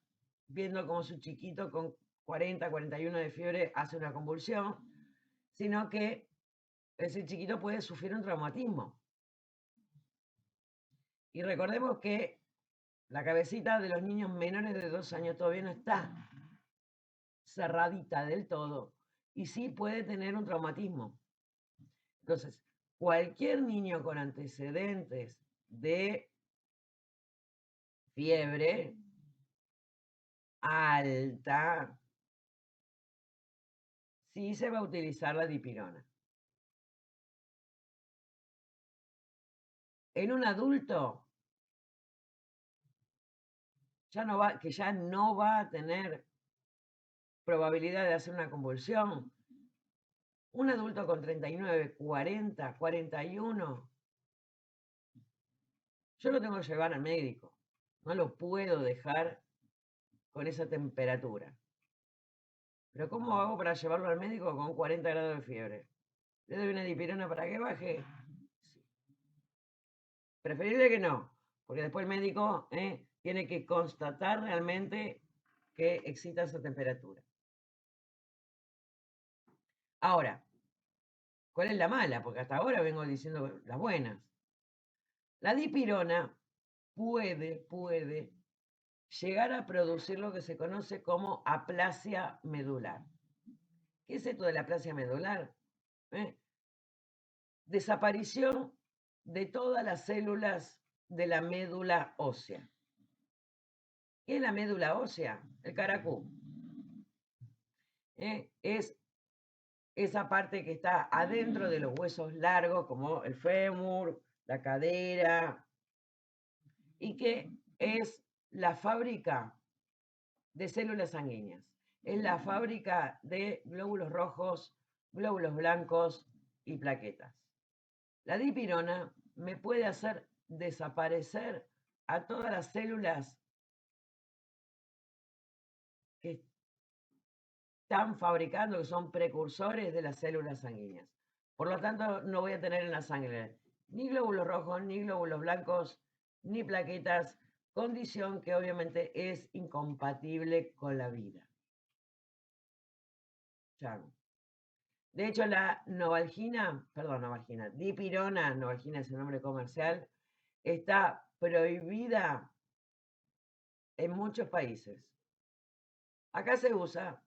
viendo cómo su chiquito con 40, 41 de fiebre hace una convulsión, sino que ese chiquito puede sufrir un traumatismo. Y recordemos que la cabecita de los niños menores de 2 años todavía no está cerradita del todo y sí puede tener un traumatismo. Entonces, cualquier niño con antecedentes de fiebre alta, sí se va a utilizar la dipirona. en un adulto que ya no va a tener probabilidad de hacer una convulsión. Un adulto con 39, 40, 41, yo lo tengo que llevar al médico. No lo puedo dejar con esa temperatura. Pero ¿cómo hago para llevarlo al médico con 40 grados de fiebre? ¿Le doy una dipirona para que baje? Sí. Preferible que no, porque después el médico tiene que constatar realmente que exista esa temperatura. Ahora, ¿cuál es la mala? Porque hasta ahora vengo diciendo las buenas. La dipirona puede llegar a producir lo que se conoce como aplasia medular. ¿Qué es esto de la aplasia medular? Desaparición de todas las células de la médula ósea. ¿Qué es la médula ósea? El caracú. Es esa parte que está adentro de los huesos largos, como el fémur, la cadera, y que es la fábrica de células sanguíneas. Es la fábrica de glóbulos rojos, glóbulos blancos y plaquetas. La dipirona me puede hacer desaparecer a todas las células que están fabricando, que son precursores de las células sanguíneas. Por lo tanto, no voy a tener en la sangre ni glóbulos rojos, ni glóbulos blancos, ni plaquetas, condición que obviamente es incompatible con la vida. De hecho, la dipirona, Novalgina es el nombre comercial, está prohibida en muchos países. Acá se usa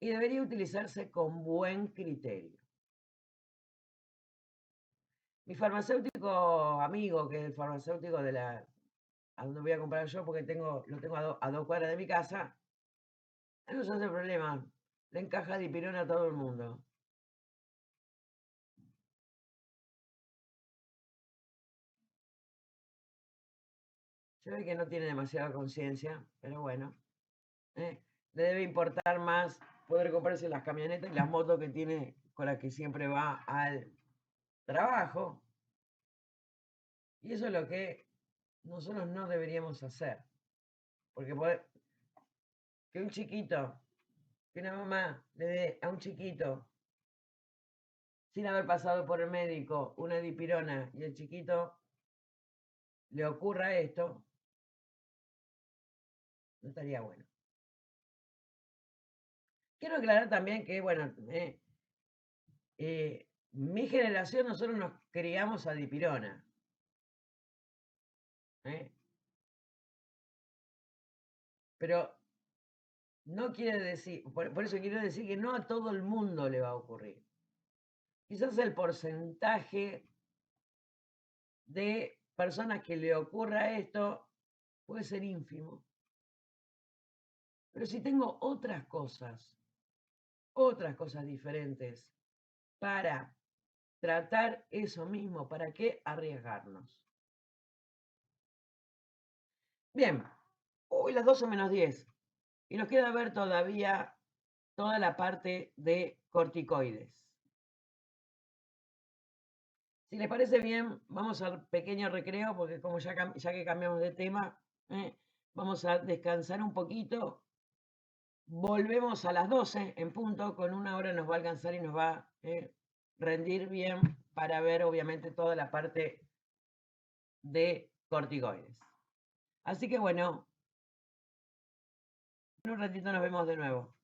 y debería utilizarse con buen criterio. Mi farmacéutico amigo, que es el farmacéutico a donde voy a comprar yo, porque lo tengo a 2 cuadras de mi casa, no se hace problema. Le encaja dipirona a todo el mundo. Se ve que no tiene demasiada conciencia, pero bueno. Le debe importar más poder comprarse las camionetas y las motos que tiene, con las que siempre va al trabajo. Y eso es lo que nosotros no deberíamos hacer. Porque que un chiquito, que una mamá le dé a un chiquito, sin haber pasado por el médico, una dipirona y el chiquito le ocurra esto, no estaría bueno. Quiero aclarar también que, bueno, mi generación, nosotros nos criamos a dipirona. Pero no quiere decir, por eso quiero decir que no a todo el mundo le va a ocurrir. Quizás el porcentaje de personas que le ocurra esto puede ser ínfimo. Pero si tengo otras cosas diferentes para tratar eso mismo, ¿para qué arriesgarnos? Bien, hoy las 12 menos 10. Y nos queda ver todavía toda la parte de corticoides. Si les parece bien, vamos al pequeño recreo, porque como ya que cambiamos de tema, vamos a descansar un poquito. Volvemos a las 12 en punto, con 1 hora nos va a alcanzar y nos va a rendir bien para ver obviamente toda la parte de corticoides. Así que bueno, en un ratito nos vemos de nuevo.